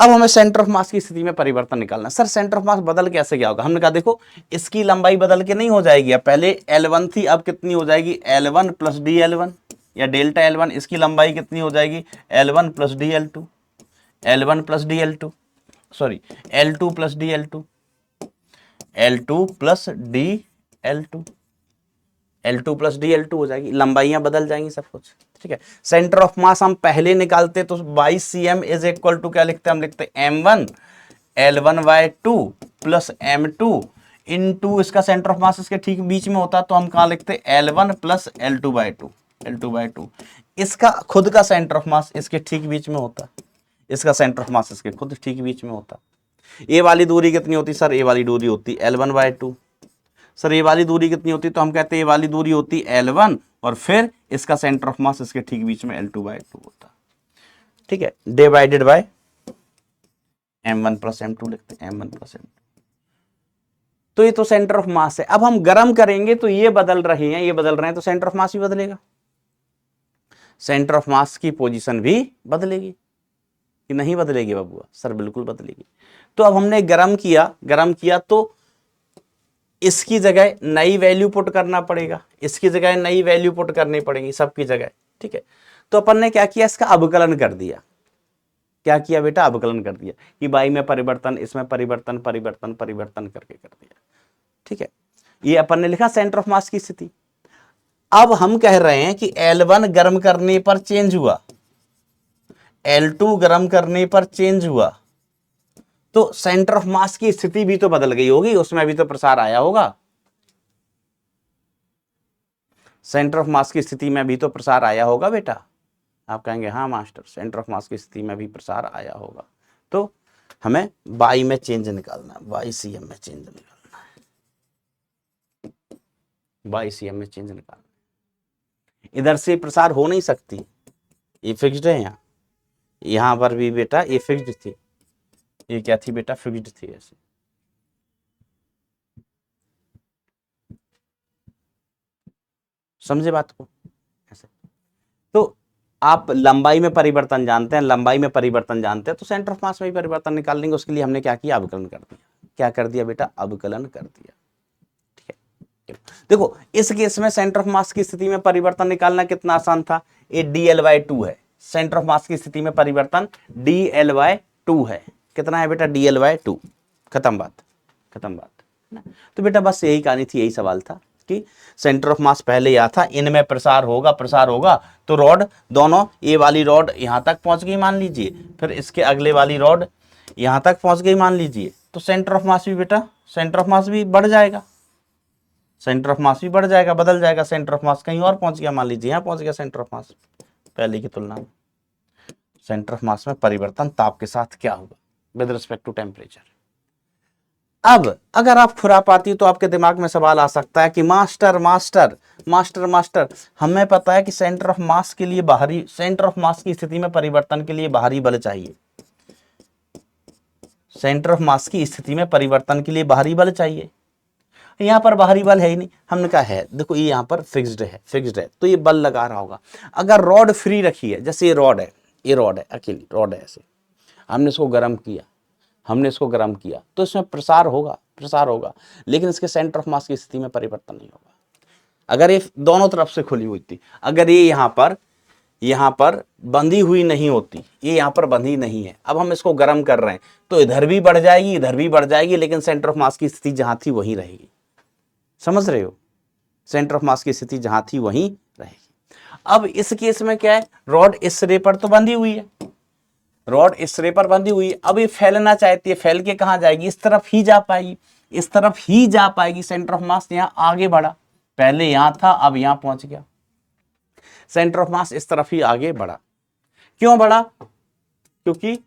अब हमें सेंटर ऑफ मास की स्थिति में परिवर्तन निकालना। सर सेंटर ऑफ मास बदल कैसे क्या होगा? हमने कहा देखो, इसकी लंबाई बदल के नहीं हो जाएगी। अब पहले L1 थी, अब कितनी हो जाएगी, L1 प्लस DL1 या डेल्टा L1। इसकी लंबाई कितनी हो जाएगी, L1 plus DL2, L1 plus DL2, sorry L2 plus DL2, L2 plus DL2, L2 plus DL2 हो जाएगी, लंबाइयां बदल जाएंगी सब कुछ। ठीक है, सेंटर ऑफ मास हम पहले निकालते तो 22cm इज इक्वल टू क्या लिखते हैं, हम लिखते M1 L1/2 plus M2 into इसका सेंटर ऑफ मास इसके ठीक बीच में होता, तो हम कहाँ लिखते L1 प्लस L2/2। इसका खुद का सेंटर ऑफ मास इसके ठीक बीच में होता, इसका सेंटर ऑफ मास इसके खुद ठीक बीच में होता। ए वाली दूरी कितनी होती सर, ए वाली दूरी होती L1/2। सर ये वाली दूरी कितनी होती, तो हम कहते हैं ये वाली दूरी होती L1 और फिर इसका सेंटर ऑफ मास इसके ठीक बीच में L2/2 होता। ठीक है, divided by M1 plus M2 लिखते हैं, M1 प्लस M2। तो ये तो सेंटर ऑफ मास है। अब हम गर्म करेंगे तो ये बदल रहे हैं, तो सेंटर ऑफ मास भी बदलेगा, सेंटर ऑफ मास की पोजीशन भी बदलेगी कि नहीं बदलेगी बाबूआ? सर बिल्कुल बदलेगी। तो अब हमने गरम किया तो इसकी जगह नई वैल्यू पुट करना पड़ेगा, इसकी जगह नई वैल्यू पुट करनी पड़ेगी सबकी जगह। ठीक है, तो अपन ने क्या किया, इसका अवकलन कर दिया। क्या किया बेटा, अवकलन कर दिया कि y में परिवर्तन, इसमें परिवर्तन करके कर दिया। ठीक है, ये अपन ने लिखा सेंटर ऑफ मास की स्थिति। अब हम कह रहे हैं कि L1 गर्म करने पर चेंज हुआ, L2 गर्म करने पर चेंज हुआ, तो सेंटर ऑफ मास की स्थिति भी तो बदल गई होगी, उसमें भी तो प्रसार आया होगा। सेंटर ऑफ मास की स्थिति में भी तो प्रसार आया होगा बेटा। आप कहेंगे हाँ मास्टर, सेंटर ऑफ मास की स्थिति में भी प्रसार आया होगा। तो हमें y में चेंज निकालना है, YCM में चेंज निकालना है, YCM में चेंज निकालना है। इधर से प्रसार हो नहीं सकती, ये फिक्स्ड है। यहां पर भी बेटा ये फिक्स्ड थी, ये क्या थी बेटा, फिक्स्ड थी ऐसे। समझे बात को ऐसे? तो आप लंबाई में परिवर्तन जानते हैं, तो सेंटर ऑफ मास में भी परिवर्तन निकाल लेंगे। उसके लिए हमने क्या किया, अवकलन कर दिया। क्या कर दिया बेटा, अवकलन कर दिया। ठीक है, देखो इस केस में सेंटर ऑफ मास की स्थिति में परिवर्तन निकालना कितना आसान था। ये DL/2 है, सेंटर ऑफ मास की स्थिति में परिवर्तन DL/2 है। कितना है बेटा, DL/2। खत्म बात। तो बेटा बस यही कहानी थी, यही सवाल था कि सेंटर ऑफ मास पहले यह था, इनमें प्रसार होगा तो रॉड दोनों, ये वाली रॉड यहां तक पहुंच गई मान लीजिए, फिर इसके अगले वाली रॉड यहां तक पहुंच गई मान लीजिए, तो सेंटर ऑफ मास भी बेटा, सेंटर ऑफ मास भी बढ़ जाएगा, सेंटर ऑफ मास भी बढ़ जाएगा, बदल जाएगा, सेंटर ऑफ मास कहीं और पहुंच गया, मान लीजिए यहाँ पहुंच गया सेंटर ऑफ मास पहले की तुलना में। सेंटर ऑफ मास में परिवर्तन ताप के साथ क्या होगा विद रिस्पेक्ट टू टेम्परेचर। अब अगर आप खुरापाती तो आपके दिमाग में सवाल आ सकता है कि मास्टर मास्टर मास्टर मास्टर हमें पता है कि सेंटर ऑफ मास के लिए बाहरी, सेंटर ऑफ मास की स्थिति में परिवर्तन के लिए बाहरी बल चाहिए, सेंटर ऑफ मास की स्थिति में परिवर्तन के लिए बाहरी बल चाहिए, यहाँ पर बाहरी बल है ही नहीं। हमने कहा है, देखो ये यहाँ पर फिक्स्ड है तो ये बल लगा रहा होगा। अगर रॉड फ्री रखी है, जैसे ये रॉड है, ये रॉड है, अकेली रॉड है, ऐसे हमने इसको गर्म किया, हमने इसको गर्म किया तो इसमें प्रसार होगा, लेकिन इसके सेंटर ऑफ मास की स्थिति में परिवर्तन नहीं होगा। अगर ये दोनों तरफ से खुली हुई थी, अगर ये यहाँ पर बंधी हुई नहीं होती, ये यहाँ पर बंधी नहीं है, अब हम इसको गर्म कर रहे हैं तो इधर भी बढ़ जाएगी, इधर भी बढ़ जाएगी, लेकिन सेंटर ऑफ मास की स्थिति जहां थी वहीं रहेगी। समझ रहे हो, सेंटर ऑफ मास की स्थिति जहां थी वहीं रहेगी। अब इस केस में क्या है, रॉड इस सिरे पर तो बंधी हुई है, रॉड इस सिरे पर बंधी हुई है, अब ये फैलना चाहती है, फैल के कहां जाएगी, इस तरफ ही जा पाएगी, इस तरफ ही जा पाएगी। सेंटर ऑफ मास यहां आगे बढ़ा, पहले यहां था अब यहां पहुंच गया, सेंटर ऑफ मास इस तरफ ही आगे बढ़ा। क्यों बढ़ा, क्योंकि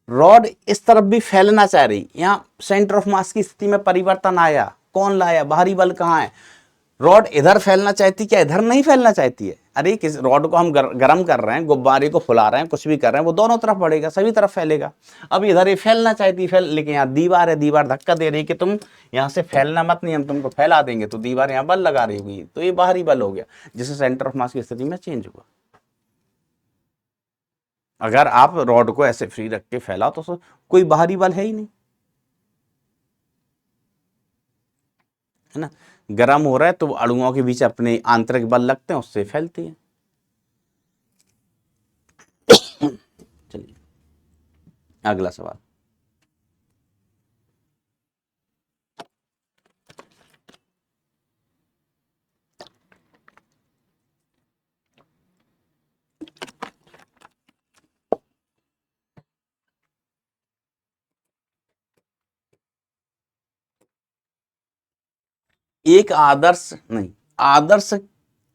रॉड इस तरफ भी फैलना चाह रही, यहां सेंटर ऑफ मास की स्थिति में परिवर्तन आया। कौन लाया, बाहरी बल कहां है, रॉड इधर फैलना चाहती, क्या इधर नहीं फैलना चाहती है। अरे किस रॉड को हम गर्म कर रहे हैं, गुब्बारे को फुला रहे हैं, कुछ भी कर रहे हैं, वो दोनों तरफ बढ़ेगा, सभी तरफ फैलेगा। अब इधर ये फैलना चाहती लेकिन यहाँ दीवार है, दीवार धक्का दे रही कि तुम यहाँ से फैलना मत, नहीं हम तुमको फैला देंगे, तो दीवार यहाँ बल लगा रही होगी, तो ये बाहरी बल हो गया, जिससे सेंटर ऑफ मास की स्थिति में चेंज हुआ। अगर आप रॉड को ऐसे फ्री रख के फैलाओ तो कोई बाहरी बल है ही नहीं, है ना। गर्म हो रहा है तो अणुओं के बीच अपने आंतरिक बल लगते हैं, उससे फैलती है। चलिए अगला सवाल, एक आदर्श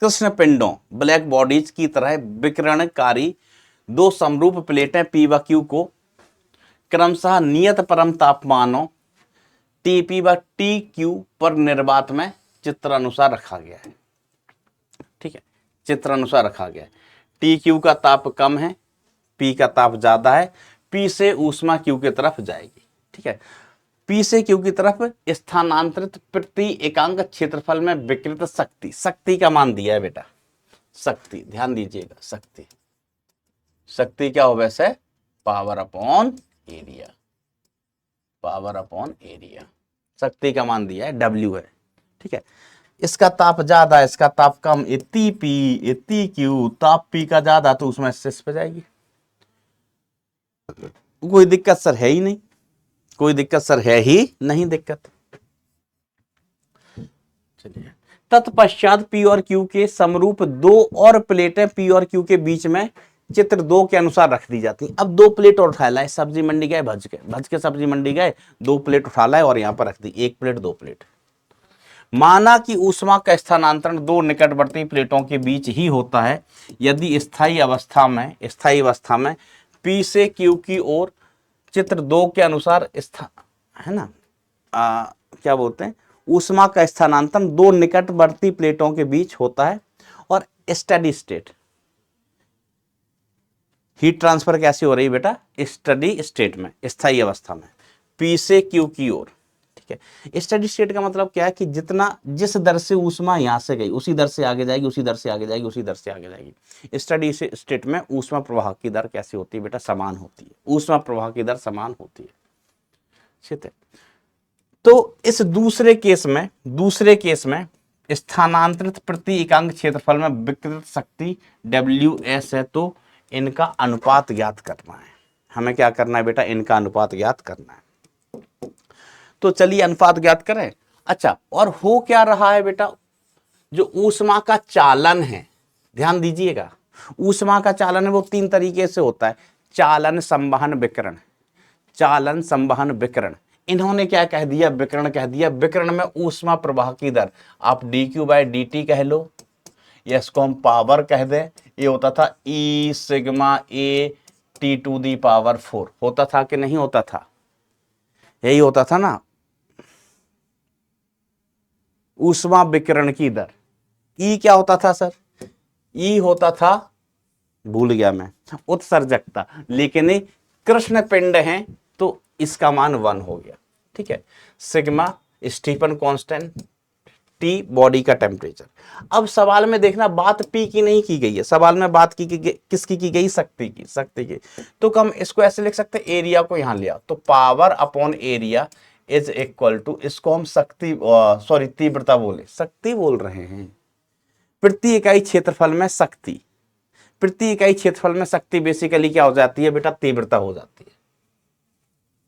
कृष्ण पिंडों ब्लैक बॉडीज की तरह विकिरणकारी दो समरूप प्लेटें P व Q को क्रमशः नियत परम तापमानों Tp व Tq पर निर्वात में चित्रानुसार रखा गया है। ठीक है, चित्रानुसार रखा गया है। Tq का ताप कम है, P का ताप ज्यादा है, P से ऊष्मा Q की तरफ जाएगी। ठीक है, P से Q की तरफ स्थानांतरित प्रति एकांक क्षेत्रफल में विकृत शक्ति, शक्ति का मान दिया है बेटा, शक्ति ध्यान दीजिएगा, शक्ति क्या हो वैसे, power upon area, power upon area, शक्ति का मान दिया है W है। ठीक है, इसका ताप ज्यादा, इसका ताप कम, इतनी P इतनी Q, ताप P का ज्यादा तो उसमें इस पे जाएगी, कोई दिक्कत सर है ही नहीं, कोई दिक्कत सर है ही नहीं दिक्कत। चलिए, तत्पश्चात P और Q के समरूप दो और प्लेटें P और Q के बीच में चित्र 2 के अनुसार रख दी जाती। अब 2 प्लेट और उठा लाए, सब्जी मंडी गए, भज के सब्जी मंडी गए, 2 प्लेट उठा लाए और यहां पर रख दी, 1 प्लेट 2 प्लेट। माना कि ऊष्मा का स्थानांतरण 2 निकटवर्ती प्लेटों के बीच ही होता है यदि स्थायी अवस्था में P से Q की ओर चित्र 2 के अनुसार है ना, क्या बोलते हैं, ऊष्मा का स्थानांतरण 2 निकटवर्ती प्लेटों के बीच होता है और स्टेडी स्टेट हीट ट्रांसफर कैसे हो रही है बेटा, स्टेडी स्टेट में, स्थायी अवस्था में P से Q की ओर। ठीक है, स्टेडी स्टेट का मतलब क्या है कि जिस दर से ऊष्मा यहां से गई उसी दर से आगे जाएगी, उसी दर से आगे जाएगी, उसी दर से आगे जाएगी। स्टेडी स्टेट में ऊष्मा प्रवाह की दर कैसी होती है बेटा, समान होती है, ऊष्मा प्रवाह की दर समान होती है। ठीक है, तो इस दूसरे केस में स्थानांतरित प्रति एकांक क्षेत्रफल में विकृत शक्ति WS है, तो इनका अनुपात ज्ञात करना है। हमें क्या करना है बेटा, इनका अनुपात ज्ञात करना है। तो चलिए अनुपात ज्ञात करें। अच्छा, और हो क्या रहा है बेटा, जो ऊष्मा का चालन है, ध्यान दीजिएगा, ऊष्मा का चालन है वो 3 तरीके से होता है, चालन संवहन विकिरण, चालन संवहन विकिरण। इन्होंने क्या कह दिया, विकिरण कह दिया। विकिरण में ऊष्मा प्रवाह की दर आप dQ/dt कह लो, या इसको हम पावर कह दें। ये होता था E सिग्मा A T⁴ होता था कि नहीं होता था? यही होता था ना, ऊष्मा विकिरण की दर। E क्या होता था सर? E होता था, भूल गया मैं, उत्सर्जकता। लेकिन ये कृष्ण पिंड है तो इसका मान 1 हो गया। ठीक है, sigma Stefan constant, T body का टेम्परेचर। अब सवाल में देखना बात पी की नहीं की गई है, सवाल में बात किसकी की गई? शक्ति की, शक्ति की। तो हम इसको ऐसे लिख सकते हैं, एरिया को यहां लिया तो power upon area is equal to, इसको हम शक्ति सॉरी तीव्रता बोले, शक्ति बोल रहे हैं। प्रति इकाई क्षेत्रफल में शक्ति, प्रति इकाई क्षेत्रफल में शक्ति बेसिकली क्या हो जाती है बेटा? तीव्रता हो जाती है।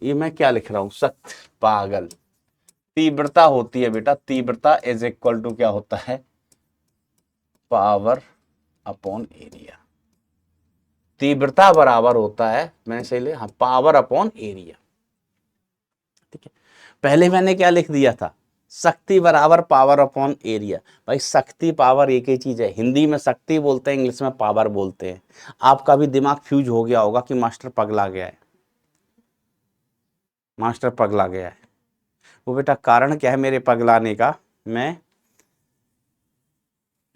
ये मैं क्या लिख रहा हूं? शक्ति, पागल, तीव्रता होती है बेटा। तीव्रता इज इक्वल टू क्या होता है? Power upon area. तीव्रता बराबर होता है, मैंने सही लिया, हाँ, पावर अपॉन एरिया। ठीक है, पहले मैंने क्या लिख दिया था? शक्ति बराबर पावर अपॉन एरिया। भाई शक्ति पावर एक ही चीज है, हिंदी में शक्ति बोलते हैं, इंग्लिश में पावर बोलते हैं। आपका भी दिमाग फ्यूज हो गया होगा कि मास्टर पगला गया है, मास्टर पगला गया है। वो बेटा कारण क्या है मेरे पगलाने का? मैं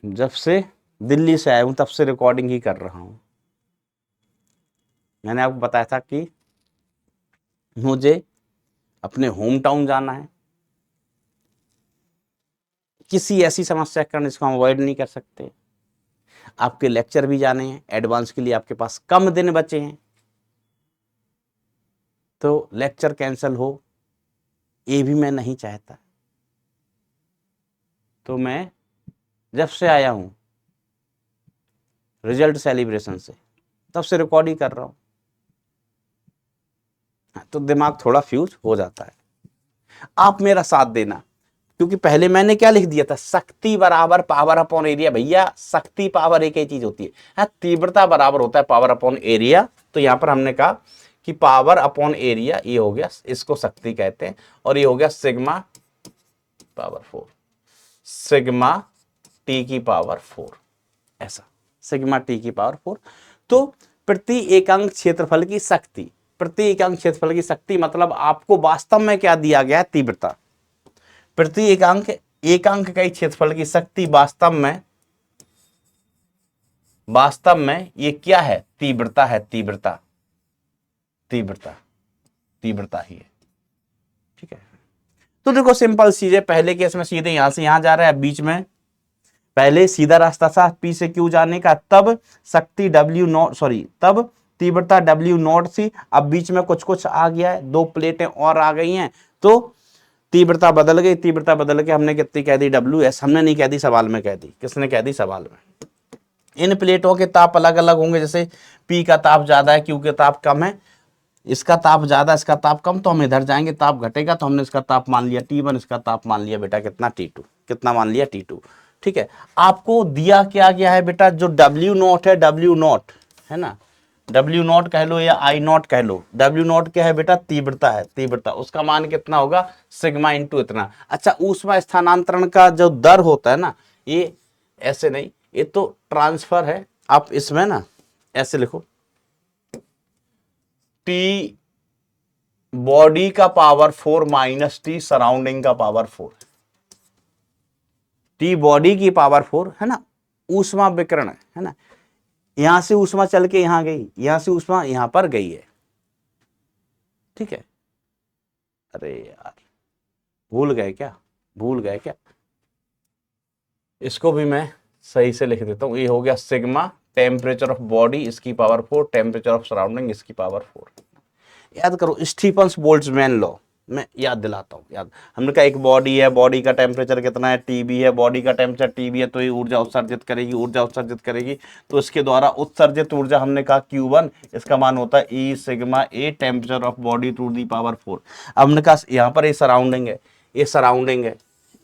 जब से दिल्ली से आया हूं तब से रिकॉर्डिंग ही कर रहा हूं। मैंने आपको बताया था कि मुझे अपने होम टाउन जाना है, किसी ऐसी समस्या के कारण इसको हम अवॉइड नहीं कर सकते। आपके लेक्चर भी जाने हैं, एडवांस के लिए आपके पास कम दिन बचे हैं, तो लेक्चर कैंसिल हो ये भी मैं नहीं चाहता। तो मैं जब से आया हूं रिजल्ट सेलिब्रेशन से, तब से रिकॉर्डिंग कर रहा हूं, तो दिमाग थोड़ा फ्यूज हो जाता है। आप मेरा साथ देना, क्योंकि पहले मैंने क्या लिख दिया था? शक्ति बराबर पावर अपॉन एरिया। भैया शक्ति पावर एक ही चीज होती है, हाँ, तीव्रता बराबर होता है पावर अपॉन एरिया। तो यहां पर हमने कहा कि पावर अपॉन एरिया, ये हो गया, इसको शक्ति कहते हैं, और ये हो गया सिग्मा पावर 4, सिग्मा टी की पावर 4, ऐसा सिग्मा टी की पावर 4। तो प्रति एकांक क्षेत्रफल की शक्ति, प्रति एकांक क्षेत्रफल की शक्ति मतलब आपको वास्तव में क्या दिया गया है? तीव्रता। प्रति एकांक का क्षेत्रफल की शक्ति वास्तव में ये क्या है? तीव्रता है, तीव्रता, तीव्रता, तीव्रता ही है। ठीक है, तो देखो सिंपल चीज है। पहले केस में सीधे यहां से यहां जा रहा है, बीच में पहले सीधा रास्ता था पी से क्यू जाने का, तब शक्ति तब तीव्रता W0 थी। अब बीच में कुछ कुछ आ गया है, 2 प्लेटें और आ गई हैं, तो तीव्रता बदल गई। तीव्रता बदल के हमने कितनी कह दी? WS। हमने नहीं कह दी, सवाल में कह दी। किसने कह दी? सवाल में। इन प्लेटों के ताप अलग अलग होंगे, जैसे P का ताप ज्यादा है, Q का ताप कम है, इसका ताप ज्यादा, इसका ताप कम, तो हम इधर जाएंगे, ताप घटेगा, तो हमने इसका ताप मान लिया T1, इसका ताप मान लिया बेटा कितना? T2। कितना मान लिया? T2। ठीक है, आपको दिया क्या गया है बेटा? जो W0 है, W0 है ना, W0 कह लो या I0 कह लो। W0 क्या है बेटा? तीव्रता है, तीव्रता। उसका मान कितना होगा? सिग्मा इंटू इतना। अच्छा, ऊष्मा स्थानांतरण का जो दर होता है ना, ये ऐसे नहीं, ये तो ट्रांसफर है। आप इसमें ना ऐसे लिखो, T बॉडी का पावर 4 माइनस T सराउंडिंग का पावर 4। T बॉडी की पावर 4 है ना, ऊष्मा विकिरण है ना, यहां से ऊष्मा चल के यहां गई, यहां से ऊष्मा यहां पर गई है। ठीक है, अरे यार भूल गए क्या? भूल गए क्या? इसको भी मैं सही से लिख देता हूं। ये हो गया सिग्मा टेम्परेचर ऑफ बॉडी इसकी पावर 4, टेम्परेचर ऑफ सराउंडिंग इसकी पावर 4। याद करो स्टीफन्स बोल्ट्जमैन लॉ, मैं याद दिलाता हूँ। याद, हमने कहा एक बॉडी है, बॉडी का टेम्परेचर कितना है? TB है, बॉडी का टेम्परेचर TB है, तो ये ऊर्जा उत्सर्जित करेगी, ऊर्जा उत्सर्जित करेगी, तो इसके द्वारा उत्सर्जित ऊर्जा हमने कहा Q1, इसका मान होता है E सिग्मा A temperature of body to the power 4। अब हमने कहा यहाँ पर ये सराउंडिंग है, ये सराउंडिंग है,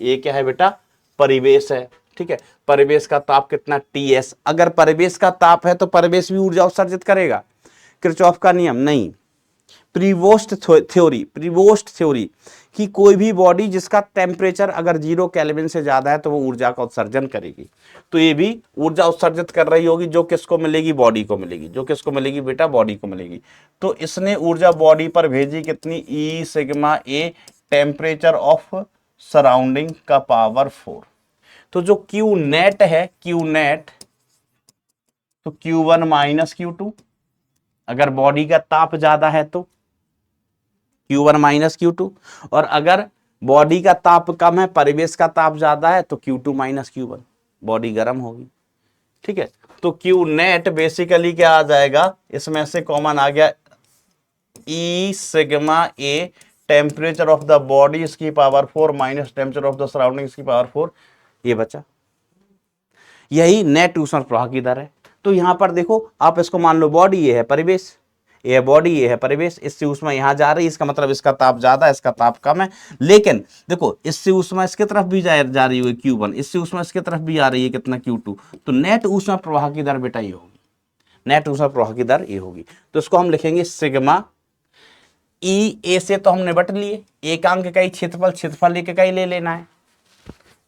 ये क्या है बेटा? परिवेश है। ठीक है, परिवेश का ताप कितना? TS। अगर परिवेश का ताप है तो परिवेश भी ऊर्जा उत्सर्जित करेगा। किरचॉफ का नियम नहीं, प्रीवोस्ट थ्योरी कि कोई भी बॉडी जिसका टेम्परेचर अगर 0 केल्विन से ज्यादा है तो वो ऊर्जा का उत्सर्जन करेगी। तो ये भी ऊर्जा उत्सर्जित कर रही होगी, जो किसको मिलेगी, बॉडी को मिलेगी। जो किसको मिलेगी बेटा, बॉडी को मिलेगी। तो इसने ऊर्जा बॉडी पर भेजी कितनी, ई sigma A temperature of surrounding का पावर 4। तो जो क्यू नेट है, क्यू नेट, तो Q1 माइनस Q2, अगर बॉडी का ताप ज्यादा है तो Q1 माइनस Q2, और अगर बॉडी का ताप कम है, परिवेश का ताप ज्यादा है, तो Q2 माइनस Q1, बॉडी गर्म होगी। ठीक है, तो Q नेट बेसिकली क्या आ जाएगा, इसमें से कॉमन आ गया E sigma A temperature of the body इसकी power 4 minus temperature of the surrounding इसकी पावर 4, ये बचा। यही नेट ऊष्मा प्रवाह की दर है। तो यहां पर देखो, आप इसको मान लो बॉडी ये है परिवेश, ये है बॉडी, ये है परिवेश, इससे ऊष्मा यहां जा रही है, इसका मतलब इसका ताप ज्यादा है, इसका ताप कम है। लेकिन देखो, इससे ऊष्मा इसके तरफ भी जा रही है Q1, इससे ऊष्मा इसके तरफ भी आ रही है कितना, Q2। तो नेट ऊष्मा प्रवाह की दर बेटा ये होगी, नेट ऊष्मा प्रवाह की दर ये होगी। तो इसको हम लिखेंगे सिग्मा ई, ए से तो हम निपट लिए, एकांक इकाई क्षेत्रफल, क्षेत्रफल एक इकाई ले लेना है,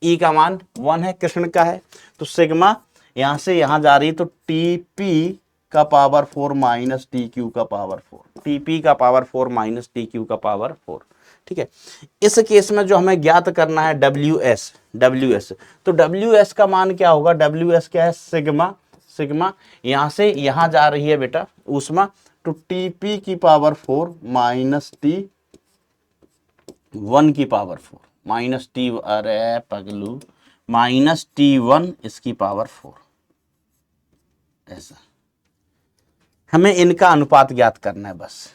ई का मान 1 है, कृष्ण का है। तो सिग्मा यहां से यहां जा रही है, तो टीपी का पावर 4 माइनस टी क्यू का पावर 4, टीपी का पावर 4 माइनस टी क्यू का पावर 4। ठीक है, इस केस में जो हमें ज्ञात करना है WS, तो WS का मान क्या होगा, WS क्या है, सिग्मा, सिग्मा यहां से यहां जा रही है बेटा ऊष्मा, तो टीपी की पावर 4 माइनस T1 की पावर 4 माइनस टी, अरे पगलू, माइनस T1 इसकी पावर 4। ऐसा हमें इनका अनुपात ज्ञात करना है बस।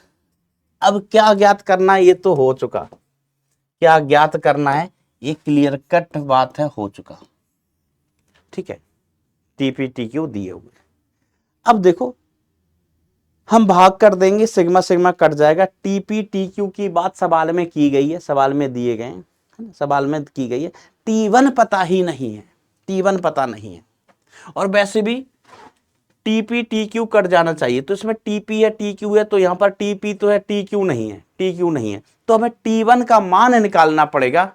अब क्या ज्ञात करना है, ये तो हो चुका, क्या ज्ञात करना है, ये क्लियर कट बात है, हो चुका। ठीक है, टीपी टीक्यू दिए हुए। अब देखो, हम भाग कर देंगे, सिग्मा सिग्मा कट जाएगा, टीपी टीक्यू की बात सवाल में की गई है, सवाल में दिए गए हैं, सवाल में की गई है। T1 पता ही नहीं है, T1 पता नहीं है, और वैसे भी टीपी टीक्यू कट जाना चाहिए। तो इसमें टीपी है टीक्यू है, तो यहां पर टीपी तो है, टीक्यू नहीं है, टीक्यू नहीं है, तो हमें T1 का मान निकालना पड़ेगा।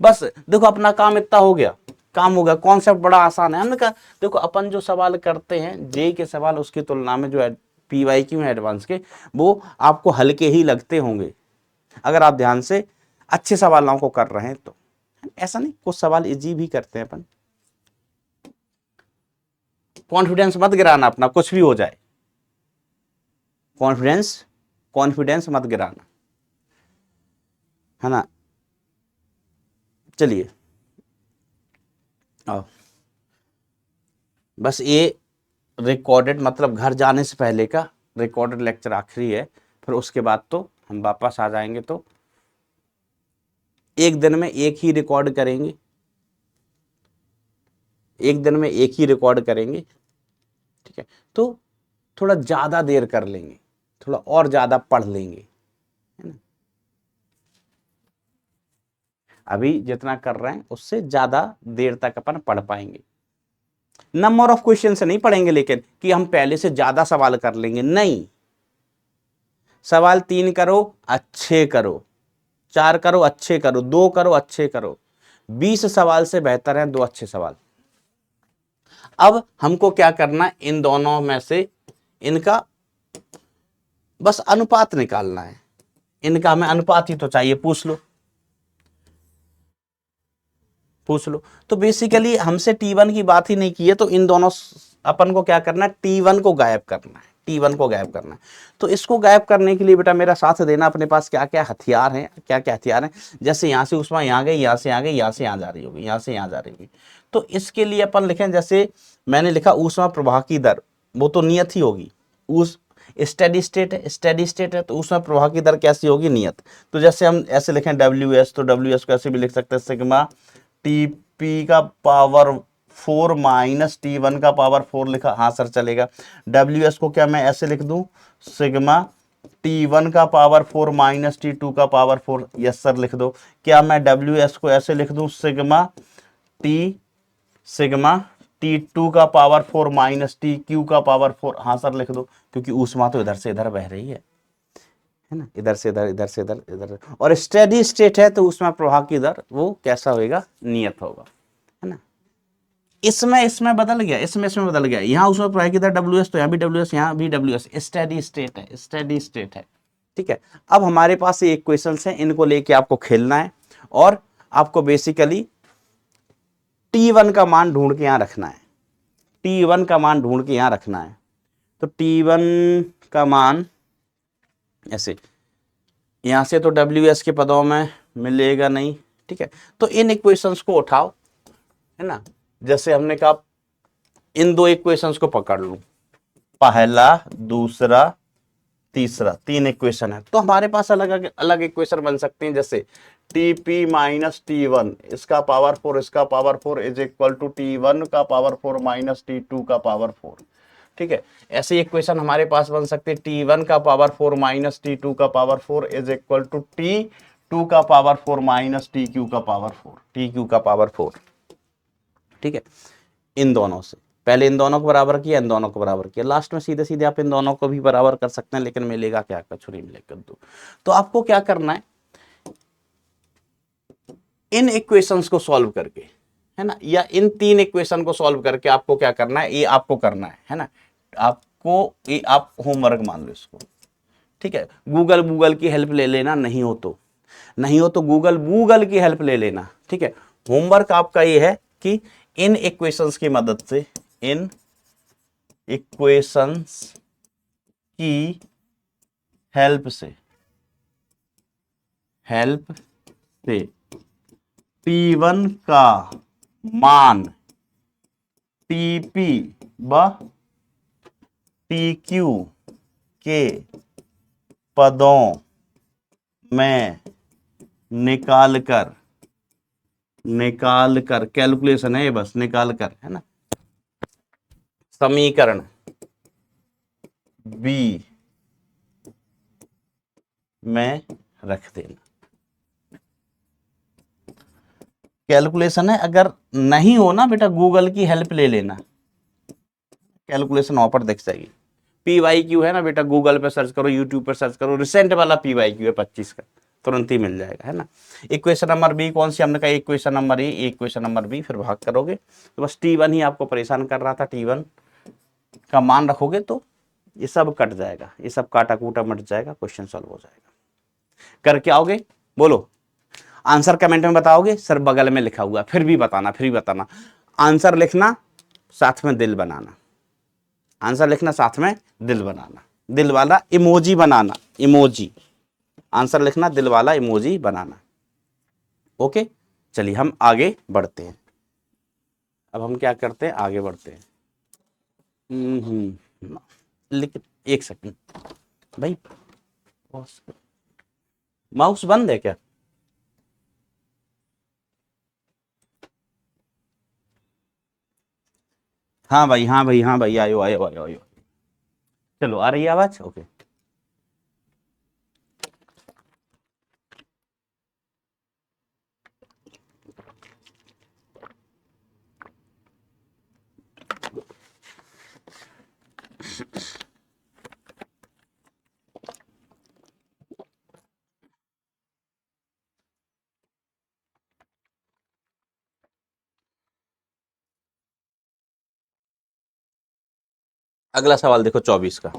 बस देखो, अपना काम इतना हो गया, काम हो गया, कॉन्सेप्ट बड़ा आसान है। हमने कहा देखो, अपन जो सवाल करते हैं जेई के सवाल, उसकी तुलना में जो PYQ है एडवांस के, वो आपको हल्के ही लगते होंगे अगर आप ध्यान से अच्छे सवालों को कर रहे हैं तो। ऐसा नहीं, कुछ सवाल इजी भी करते हैं अपन। कॉन्फिडेंस मत गिराना अपना, कुछ भी हो जाए, कॉन्फिडेंस मत गिराना, है ना। चलिए आओ, बस ये रिकॉर्डेड, मतलब घर जाने से पहले का रिकॉर्डेड लेक्चर आखिरी है, फिर उसके बाद तो हम वापस आ जाएंगे। तो एक दिन में एक ही रिकॉर्ड करेंगे, एक दिन में एक ही रिकॉर्ड करेंगे। ठीक है, तो थोड़ा ज्यादा देर कर लेंगे, थोड़ा और ज्यादा पढ़ लेंगे, है ना। अभी जितना कर रहे हैं उससे ज्यादा देर तक अपन पढ़ पाएंगे। नंबर ऑफ क्वेश्चन से नहीं पढ़ेंगे, लेकिन कि हम पहले से ज्यादा सवाल कर लेंगे, नहीं। सवाल 3 करो अच्छे करो, 4 करो अच्छे करो, 2 करो अच्छे करो, 20 सवाल से बेहतर है 2 अच्छे सवाल। अब हमको क्या करना, इन दोनों में से इनका बस अनुपात निकालना है। इनका हमें अनुपात ही तो चाहिए, पूछ लो। तो बेसिकली हमसे T1 की बात ही नहीं की है, तो इन दोनों अपन को क्या करना है, T1 को गायब करना है, T1 को गायब करना है। तो इसको गायब करने के लिए बेटा मेरा साथ देना, अपने पास क्या क्या हथियार हैं, क्या क्या हथियार हैं। जैसे यहाँ से ऊष्मा यहाँ गई, यहाँ से यहाँ गई, यहाँ से यहाँ जा रही होगी, यहाँ से यहाँ जा रही होगी। तो इसके लिए अपन लिखें, जैसे मैंने लिखा ऊष्मा प्रवाह की दर, वो तो नियत ही होगी, उस स्टेडी स्टेट है, तो ऊष्मा प्रवाह की दर कैसी होगी, नियत। तो जैसे हम ऐसे लिखें WS, तो WS को ऐसे भी लिख सकते हैं, सिग्मा टीपी का पावर 4 माइनस T1 का पावर 4 लिखा, हाँ सर चलेगा। WS को क्या मैं ऐसे लिख दूं, सिग्मा T1 का पावर 4 माइनस T2 का पावर 4, यस सर लिख दो। क्या मैं WS को ऐसे लिख दूं, सिग्मा T2 का पावर 4 माइनस TQ का पावर 4, हाँ सर लिख दो, क्योंकि ऊष्मा तो इधर से इधर बह रही है है ना, इधर से इधर, इधर से इधर, इधर, और स्टेडी स्टेट है तो ऊष्मा प्रवाह की दर वो कैसा होगा, नियत होगा, है ना। इसमें बदल गया, इसमें बदल गया, यहाँ ऊष्मा प्रवाह की दर WS, तो यहाँ भी WS, यहाँ भी WS, स्टेडी स्टेट है, स्टेडी स्टेट है, ठीक है। अब हमारे पास ये इक्वेशंस हैं, इनको लेके आपको खेलना है और आपको बेसिकली T1 का मान ढूंढ के यहाँ रखना है, T1 का मान ढूंढ के यहाँ रखना है। तो T1 का मान ऐसे, यहां से तो WS के पदों में मिलेगा नहीं, ठीक है। तो इन इक्वेशंस को उठाओ, है ना, जैसे हमने कहा इन दो इक्वेशंस को पकड़ लूं, पहला, दूसरा, तीसरा, 3 इक्वेशन है, तो हमारे पास अलग अलग इक्वेशन बन सकते हैं, जैसे Tp माइनस T1 इसका पावर 4 इसका power 4 is equal to T1 का पावर 4 माइनस T2 का पावर 4, ठीक है। ऐसे इक्वेशन हमारे पास बन सकते हैं, T1 का पावर 4 माइनस T2 का power 4 is equal to T2 का पावर 4 माइनस TQ का पावर 4, TQ का पावर 4, ठीक है। इन दोनों से पहले इन दोनों को बराबर किया, इन दोनों को बराबर किया, लास्ट में सीधे सीधे आप इन दोनों को भी बराबर कर सकते हैं, लेकिन मिलेगा क्या, कछु नहीं मिलेगा कद्दू। तो आपको क्या करना है, इन इक्वेशंस को सॉल्व करके, है ना, या इन 3 इक्वेशन को सॉल्व करके आपको क्या करना है, ये आपको करना है ना, आपको ये आप होमवर्क मान लो इसको, ठीक है। गूगल की हेल्प ले लेना, नहीं हो तो गूगल की हेल्प ले लेना, ठीक है। होमवर्क आपका ये है कि इन इक्वेशंस की मदद से, इन इक्वेशंस की हेल्प से T1 का मान TP व TQ के पदों में निकाल कर कैलकुलेशन है ये, बस निकाल कर, है ना, समीकरण B में रख देना। कैलकुलेशन है, अगर नहीं हो ना बेटा गूगल की हेल्प ले लेना, कैलकुलेशन वहां पर दिख जाएगी। PYQ है ना बेटा, गूगल पे सर्च करो, यूट्यूब पर सर्च करो, रिसेंट वाला PYQ है 25 का, तुरंत ही मिल जाएगा, है ना। इक्वेशन नंबर बी कौन सी, हमने कहा equation number A, equation number B, फिर भाग करोगे तो बस T1 ही आपको परेशान कर रहा था, T1 का मान रखोगे तो ये सब कट जाएगा, ये सब काटा कूटा मट जाएगा, क्वेश्चन सॉल्व हो जाएगा। करके आओगे, बोलो आंसर कमेंट में बताओगे, सर बगल में लिखा हुआ, फिर भी बताना, आंसर लिखना साथ में दिल बनाना, आंसर लिखना साथ में दिल बनाना, दिल वाला इमोजी बनाना, इमोजी, आंसर लिखना दिल वाला इमोजी बनाना। ओके, चलिए हम आगे बढ़ते हैं। अब हम क्या करते हैं, आगे बढ़ते हैं। लेकिन एक सेकंड भाई, माउस बंद है क्या? हाँ भाई, आयो। चलो आ रही है आवाज, ओके। अगला सवाल देखो 24 का।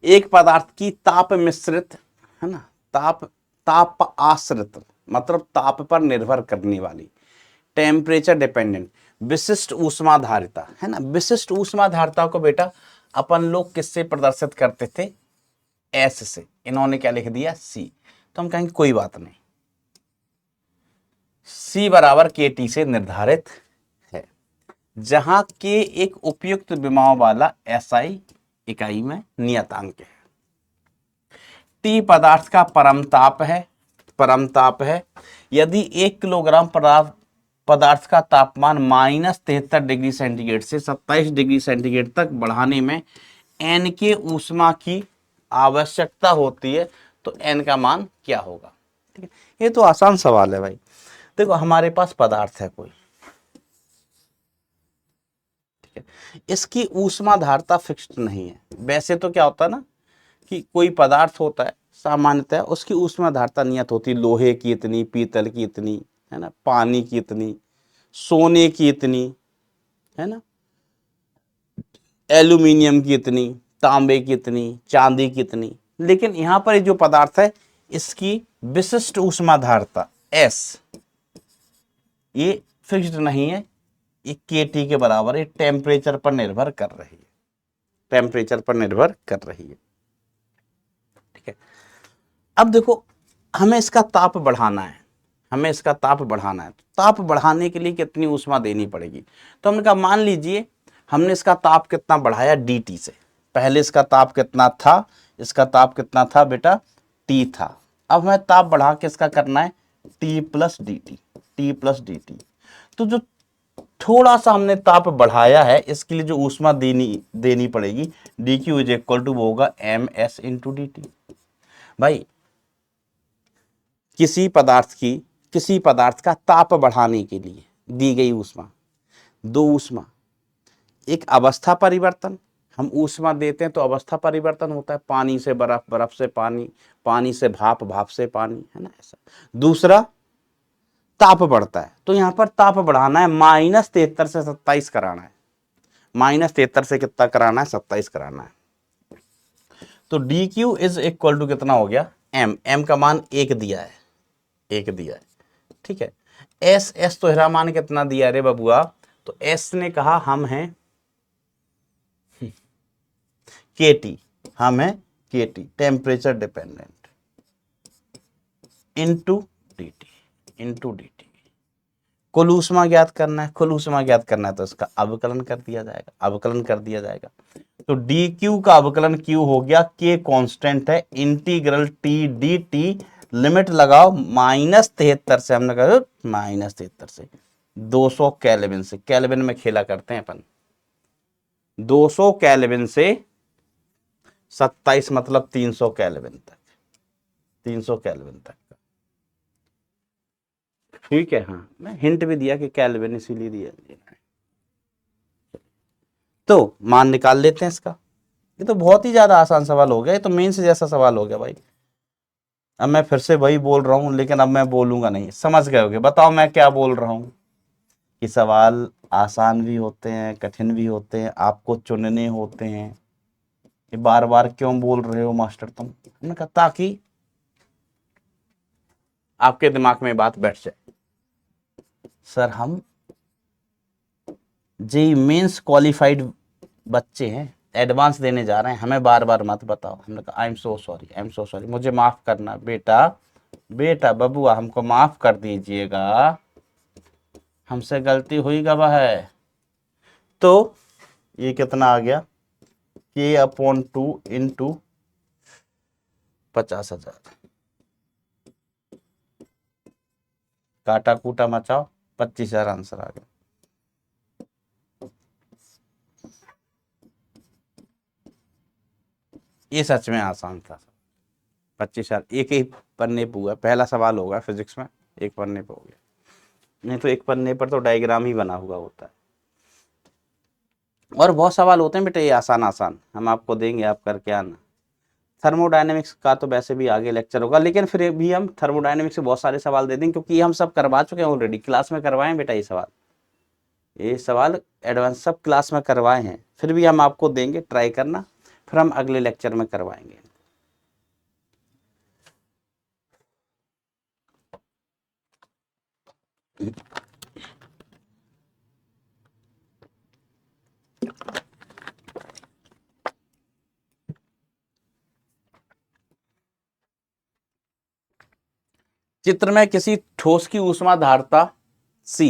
एक पदार्थ की ताप मिश्रित, है ना, ताप आश्रित मतलब ताप पर निर्भर करने वाली, टेम्परेचर डिपेंडेंट विशिष्ट ऊष्माधारिता, है ना। विशिष्ट ऊष्माधारिता को बेटा अपन लोग किससे प्रदर्शित करते थे, एस से, इन्होंने क्या लिख दिया, सी, तो हम कहेंगे कोई बात नहीं, C बराबर KT से निर्धारित है, जहां के एक उपयुक्त विमाओं वाला SI इकाई में नियतांक है। T पदार्थ का परमताप है। यदि 1 किलोग्राम पदार्थ का तापमान -73 डिग्री सेंटीग्रेड से 27 डिग्री सेंटीग्रेड तक बढ़ाने में N के ऊष्मा की आवश्यकता होती है, तो N का मान क्या होगा, ठीक है। ये तो आसान सवाल है भाई। देखो हमारे पास पदार्थ है कोई, ठीक है, इसकी ऊष्माधारता फिक्स्ड नहीं है। वैसे तो क्या होता है ना कि कोई पदार्थ होता है सामान्यतः उसकी ऊष्मा धारता नियत होती है, लोहे की इतनी, पीतल की इतनी, है ना, पानी की इतनी, सोने की इतनी, है ना, एल्यूमिनियम की इतनी, तांबे की इतनी, चांदी की इतनी। लेकिन यहां पर जो पदार्थ है इसकी विशिष्ट ऊष्मा धारता एस ये फिक्स्ड नहीं है, ये केटी के बराबर है, टेम्परेचर पर निर्भर कर रही है, टेम्परेचर पर निर्भर कर रही है। ठीक है, अब देखो हमें इसका ताप बढ़ाना है, हमें इसका ताप बढ़ाना है, तो ताप बढ़ाने के लिए कितनी ऊष्मा देनी पड़ेगी। तो हमने कहा मान लीजिए हमने इसका ताप कितना बढ़ाया dt से, पहले इसका ताप कितना था, इसका ताप कितना था बेटा T था, अब हमें ताप बढ़ा के इसका करना है T प्लस डी टी। तो जो थोड़ा सा हमने ताप बढ़ाया है इसके लिए जो ऊष्मा देनी पड़ेगी dq इज इक्वल टू वो होगा ms इंटू डी टी। भाई किसी पदार्थ का ताप बढ़ाने के लिए दी गई ऊष्मा, दो ऊष्मा, एक अवस्था परिवर्तन, हम ऊष्मा देते हैं तो अवस्था परिवर्तन होता है, पानी से बर्फ, बर्फ से पानी, पानी से भाप, भाप से पानी, है ना, ऐसा। दूसरा ताप बढ़ता है, तो यहां पर ताप बढ़ाना है -73 से 27 कराना है, -73 से कितना कराना है, 27 कराना है। तो D Q is equal to कितना हो गया m का मान 1 दिया है, 1 दिया है, ठीक है। एस तो हिरा मान कितना दिया रे बबुआ, तो एस ने कहा हम हैं केटी, हम है केटी टेम्परेचर डिपेंडेंट इनटू dt। कुल ऊष्मा ज्ञात करना है, कुल ऊष्मा ज्ञात करना है तो इसका अवकलन कर दिया जाएगा, अवकलन कर दिया जाएगा। तो dq का अवकलन q हो गया, k कांस्टेंट है, इंटीग्रल t dt, लिमिट लगाओ -73 से, हमने कहा -73 से 200 केल्विन से, केल्विन में खेला करते हैं अपन, 200 केल्विन से 27 मतलब 300 केल्विन तक, 300 केल्विन तक का, ठीक है। हाँ मैं हिंट भी दिया कि केल्विन इसीलिए दिया। तो मान निकाल लेते हैं इसका, ये तो बहुत ही ज्यादा आसान सवाल हो गया, ये तो मेंस जैसा सवाल हो गया भाई। अब मैं फिर से वही बोल रहा हूं, लेकिन अब मैं बोलूंगा नहीं, समझ गए होगे, बताओ मैं क्या बोल रहा हूं कि सवाल आसान भी होते हैं, कठिन भी होते हैं, आपको चुनने होते हैं। ये बार बार क्यों बोल रहे हो मास्टर तुम, हमने कहा ताकि आपके दिमाग में बात बैठ जाए, सर हम जेई मेंस क्वालिफाइड बच्चे हैं, एडवांस देने जा रहे हैं, हमें बार बार मत बताओ। हमने कहा आई एम सो सॉरी, मुझे माफ करना बेटा, बेटा बबुआ हमको माफ कर दीजिएगा, हमसे गलती हुई गवा है। तो ये कितना आ गया, k/2 इंटू 50,000, काटा कूटा मचाओ, 25,000 आंसर आ गया। ये सच में आसान था, 25,000 एक ही पन्ने पे हुआ, पहला सवाल होगा फिजिक्स में एक पन्ने पे हो गया, नहीं तो एक पन्ने पर तो डायग्राम ही बना हुआ होता है। और बहुत सवाल होते हैं बेटे ये आसान आसान, हम आपको देंगे, आप करके आना। थर्मोडायनेमिक्स का तो वैसे भी आगे लेक्चर होगा, लेकिन फिर भी हम थर्मोडायनेमिक्स से बहुत सारे सवाल दे देंगे, क्योंकि हम सब करवा चुके हैं ऑलरेडी, क्लास में करवाए बेटा ये सवाल एडवांस सब क्लास में करवाए हैं, फिर भी हम आपको देंगे, ट्राई करना, फिर हम अगले लेक्चर में करवाएंगे। चित्र में किसी ठोस की ऊष्मा धारता C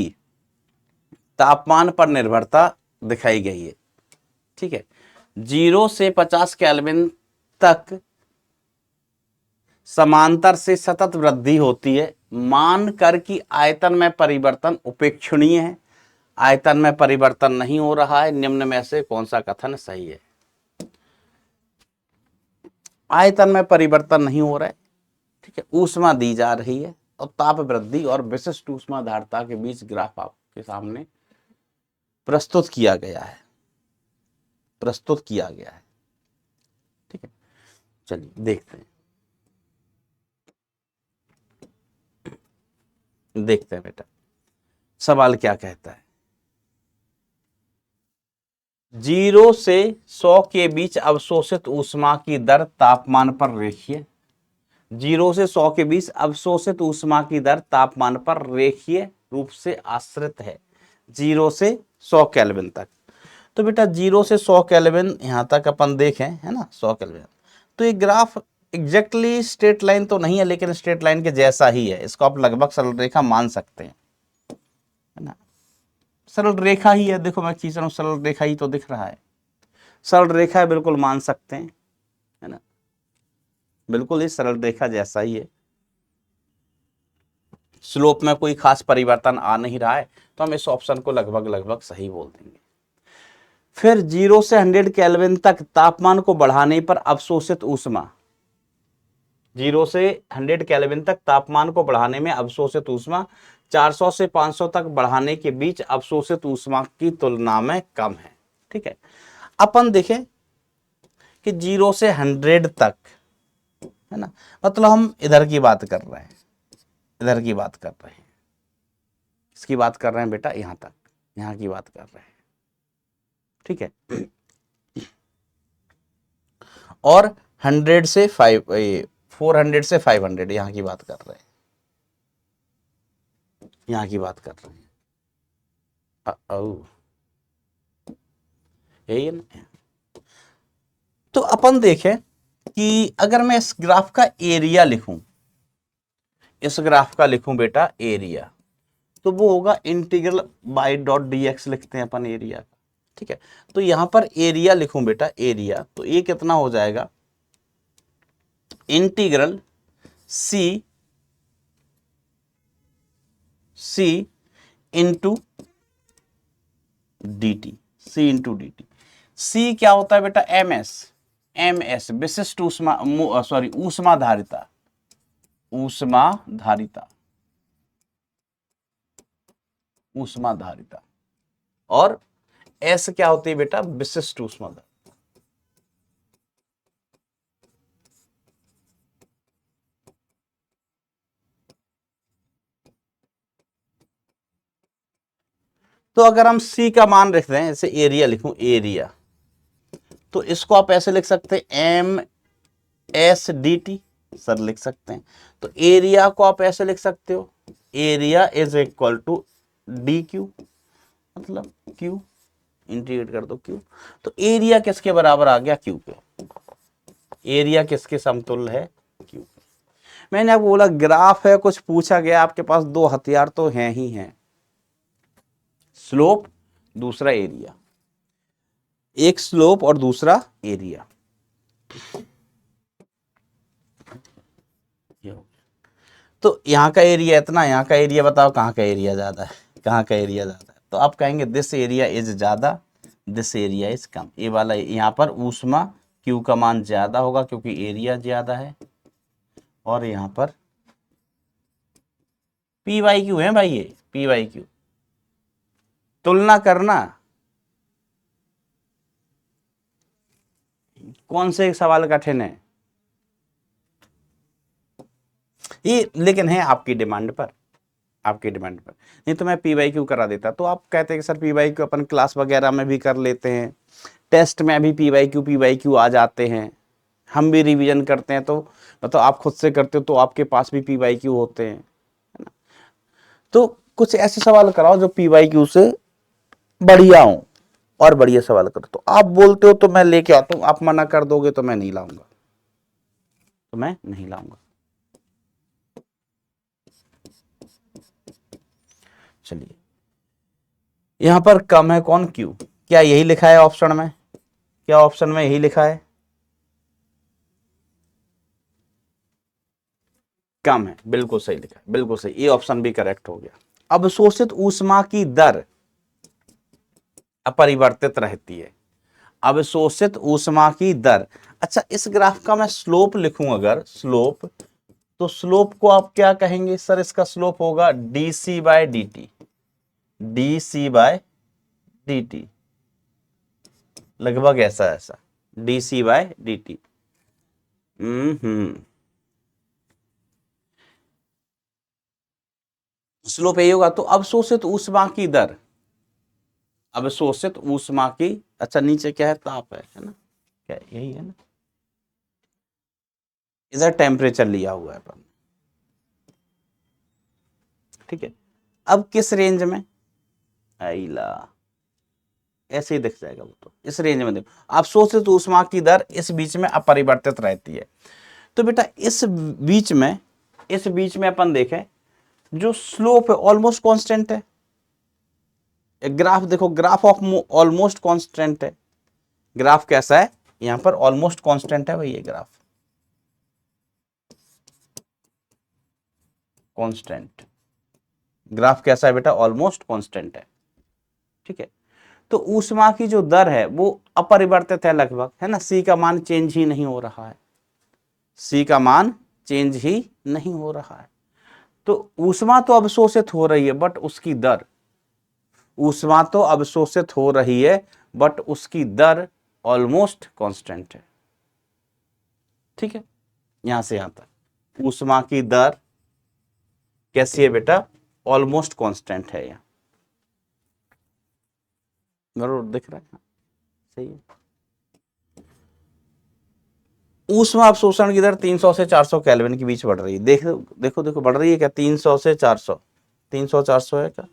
तापमान पर निर्भरता दिखाई गई है, ठीक है। 0 से 50 केल्विन तक समांतर से सतत वृद्धि होती है, मानकर कि आयतन में परिवर्तन उपेक्षणीय है, आयतन में परिवर्तन नहीं हो रहा है, निम्न में से कौन सा कथन सही है। आयतन में परिवर्तन नहीं हो रहा है, ठीक है, ऊष्मा दी जा रही है, और ताप वृद्धि और विशिष्ट ऊष्मा धारता के बीच ग्राफ आपके सामने प्रस्तुत किया गया है, ठीक है। चलिए देखते हैं, देखते हैं बेटा सवाल क्या कहता है। 0 से 100 के बीच अवशोषित ऊष्मा की दर तापमान पर रेखीय, 0 से 100 के बीच अवशोषित ऊष्मा की दर तापमान पर रेखीय रूप से आश्रित है, 0 से 100 केल्विन तक। तो बेटा 0 से 100 केल्विन यहां तक अपन देखें, है ना, 100 केल्विन। तो ये ग्राफ एग्जैक्टली स्ट्रेट लाइन तो नहीं है, लेकिन स्ट्रेट लाइन के जैसा ही है, इसको आप लगभग सरल रेखा मान सकते हैं, है ना, सरल रेखा ही है। देखो मैं खींच रहा हूं, सरल रेखा ही तो दिख रहा है, सरल रेखा है, बिल्कुल मान सकते हैं, है ना, बिल्कुल ही सरल रेखा जैसा ही है। स्लोप में कोई खास परिवर्तन आ नहीं रहा है, तो हम इस ऑप्शन को लगभग लगभग सही बोल देंगे। फिर 0 से 100 केल्विन तक तापमान को बढ़ाने पर अवशोषित ऊष्मा, 0 से 100 केल्विन तक तापमान को बढ़ाने में अवशोषित ऊष्मा 400 से 500 तक बढ़ाने के बीच अवशोषित ऊष्मा की तुलना में कम है। ठीक है, अपन देखें कि 0 से 100 तक, है ना, मतलब हम इधर की बात कर रहे हैं, इधर की बात कर रहे हैं, इसकी बात कर रहे हैं बेटा, यहां तक, यहां की बात कर रहे हैं। ठीक है, और 100 से 400 से 500 यहां की बात कर रहे हैं, यहां की बात कर रहे हैं। यही है ना। तो अपन देखें कि अगर मैं इस ग्राफ का एरिया लिखूं, इस ग्राफ का लिखूं बेटा एरिया, तो वो होगा इंटीग्रल बाय डॉट dx लिखते हैं अपन एरिया का। ठीक है, तो यहां पर एरिया लिखूं बेटा एरिया, तो ये कितना हो जाएगा, इंटीग्रल सी इंटू dt, सी इंटू dt। सी क्या होता है बेटा, एम एस विशिष्ट ऊष्मा, सॉरी ऊष्मा धारिता, ऊष्मा धारिता, ऊष्मा धारिता। और एस क्या होती है बेटा, विशिष्ट ऊष्मा धारिता। तो अगर हम सी का मान रख रहे हैं, जैसे एरिया लिखूं एरिया, तो इसको आप ऐसे लिख सकते हैं M S D T, sir लिख सकते हैं। तो एरिया को आप ऐसे लिख सकते हो, area is equal to D Q, मतलब क्यू इंटीग्रेट कर दो क्यू। तो एरिया किसके बराबर आ गया, क्यू के। एरिया किसके समतुल्य है, क्यू। मैंने आपको बोला ग्राफ है, कुछ पूछा गया, आपके पास दो हथियार तो हैं ही हैं, स्लोप, दूसरा एरिया, एक स्लोप और दूसरा एरिया। तो यहाँ का एरिया इतना, यहाँ का एरिया बताओ कहाँ का एरिया ज्यादा है, कहाँ का एरिया ज्यादा है। तो आप कहेंगे दिस एरिया इज ज्यादा, दिस एरिया इज कम। ये वाला यहाँ पर ऊष्मा क्यू का मान ज्यादा होगा क्योंकि एरिया ज्यादा है, और यहाँ पर पी वाई क्यू है भाई, ये पी वाई क्यू। तुलना करना, कौन से सवाल कठिन है ये, लेकिन है आपकी डिमांड पर, आपकी डिमांड पर। नहीं तो मैं पी वाई क्यू करा देता। तो आप कहते हैं कि सर पी वाई क्यू अपन क्लास वगैरह में भी कर लेते हैं, टेस्ट में भी पी वाई क्यू आ जाते हैं, हम भी रिवीजन करते हैं, तो मतलब आप खुद से करते हो तो आपके पास भी पी वाई क्यू होते हैं, है ना। तो कुछ ऐसे सवाल कराओ जो पी वाई क्यू से बढ़िया हो, और बढ़िया सवाल करो। तो आप बोलते हो तो मैं लेके आता हूं, आप मना कर दोगे तो मैं नहीं लाऊंगा, तो मैं नहीं लाऊंगा। चलिए, यहां पर कम है कौन, क्यू। क्या यही लिखा है ऑप्शन में, क्या ऑप्शन में यही लिखा है, कम है, बिल्कुल सही लिखा है, बिल्कुल सही, ये ऑप्शन भी करेक्ट हो गया। अवशोषित ऊष्मा की दर अपरिवर्तित रहती है, अवशोषित ऊष्मा की दर। अच्छा, इस ग्राफ का मैं स्लोप लिखूं, अगर स्लोप, तो स्लोप को आप क्या कहेंगे, सर इसका स्लोप होगा D C by D T, D C by D T, लगभग ऐसा ऐसा, D C by D T. Slope यही होगा। तो अवशोषित ऊष्मा की दर, अवशोषित ऊष्मा की, अच्छा नीचे क्या है, ताप है ना, क्या यही है ना, इधर टेम्परेचर लिया हुआ है अपन, ठीक है। अब किस रेंज में, आइला ऐसे ही दिख जाएगा वो, तो इस रेंज में देखो, अवशोषित ऊष्मा की दर इस बीच में अपरिवर्तित रहती है। तो बेटा इस बीच में अपन देखें, जो स्लोप है ऑलमोस्ट कांस्टेंट है। ग्राफ देखो, ग्राफ ऑफ ऑलमोस्ट कांस्टेंट है। ग्राफ कैसा है, यहां पर ऑलमोस्ट कांस्टेंट है भाई, ये ग्राफ कांस्टेंट, ग्राफ कैसा है बेटा, ऑलमोस्ट कांस्टेंट है, ठीक है। तो ऊष्मा की जो दर है वो अपरिवर्तित है लगभग, है ना, सी का मान चेंज ही नहीं हो रहा है, सी का मान चेंज ही नहीं हो रहा है। तो ऊष्मा तो अवशोषित हो रही है, बट उसकी दर, ऊष्मा तो अवशोषित हो रही है बट उसकी दर ऑलमोस्ट कांस्टेंट है, ठीक है। यहां से यहां तक ऊष्मा की दर कैसी है बेटा, ऑलमोस्ट कांस्टेंट है, यहां जरूर दिख रहा है, सही है। ऊष्मा अवशोषण की दर 300 से 400 केल्विन के बीच बढ़ रही है, देखो देखो देखो, बढ़ रही है क्या, 300 से 400, 300 400 है क्या,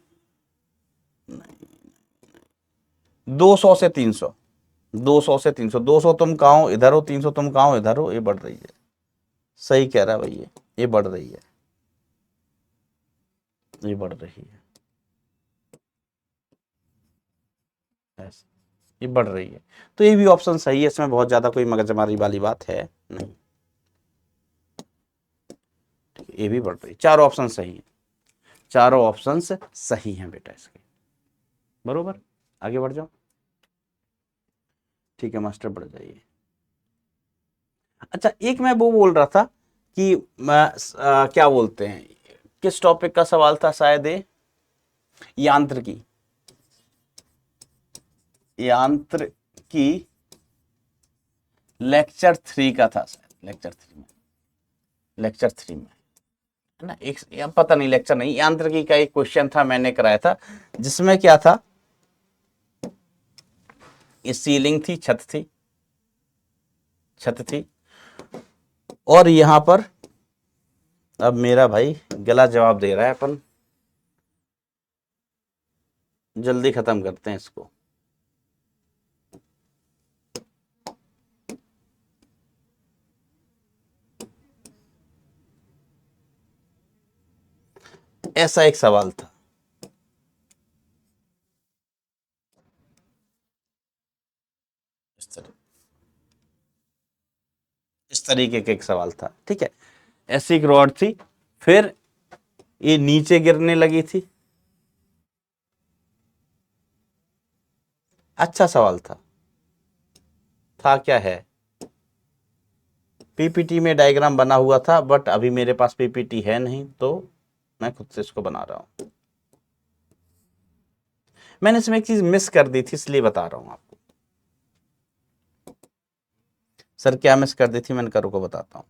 200 से 300, 200 से 300, 200 तुम कहाँ हो इधर हो, 300 तुम कहाँ हो इधर हो, ये बढ़ रही है, सही कह रहा है भाई, ये बढ़ रही है, ये बढ़ रही है, ऐसे ये बढ़ रही है। तो ये भी ऑप्शन सही है, इसमें बहुत ज्यादा कोई मगजमारी वाली बात है नहीं, ये भी बढ़ रही है, चारों ऑप्शन सही है, चारों ऑप्शन सही हैं बेटा इसके, बरोबर। आगे बढ़ जाओ, ठीक है मास्टर, बढ़ जाइए। अच्छा एक मैं वो बोल रहा था कि क्या बोलते हैं, किस टॉपिक का सवाल था शायद, ये यांत्रिकी, यांत्रिकी लेक्चर 3 का था शायद, लेक्चर 3 में है ना, एक पता नहीं, लेक्चर नहीं, यांत्रिकी का एक क्वेश्चन था, मैंने कराया था, जिसमें क्या था, ये सीलिंग थी, छत थी, और यहां पर, अब मेरा भाई गला जवाब दे रहा है, अपन जल्दी खत्म करते हैं इसको। ऐसा एक सवाल था, इस तरीके का एक सवाल था, ठीक है। ऐसी एक रॉड थी, फिर ये नीचे गिरने लगी थी, अच्छा सवाल था क्या है, पीपीटी में डायग्राम बना हुआ था, बट अभी मेरे पास पीपीटी है नहीं, तो मैं खुद से इसको बना रहा हूं। मैंने इसमें एक चीज मिस कर दी थी, इसलिए बता रहा हूं आपको। सर क्या मिस कर दी थी, मैंने करो को बताता हूं।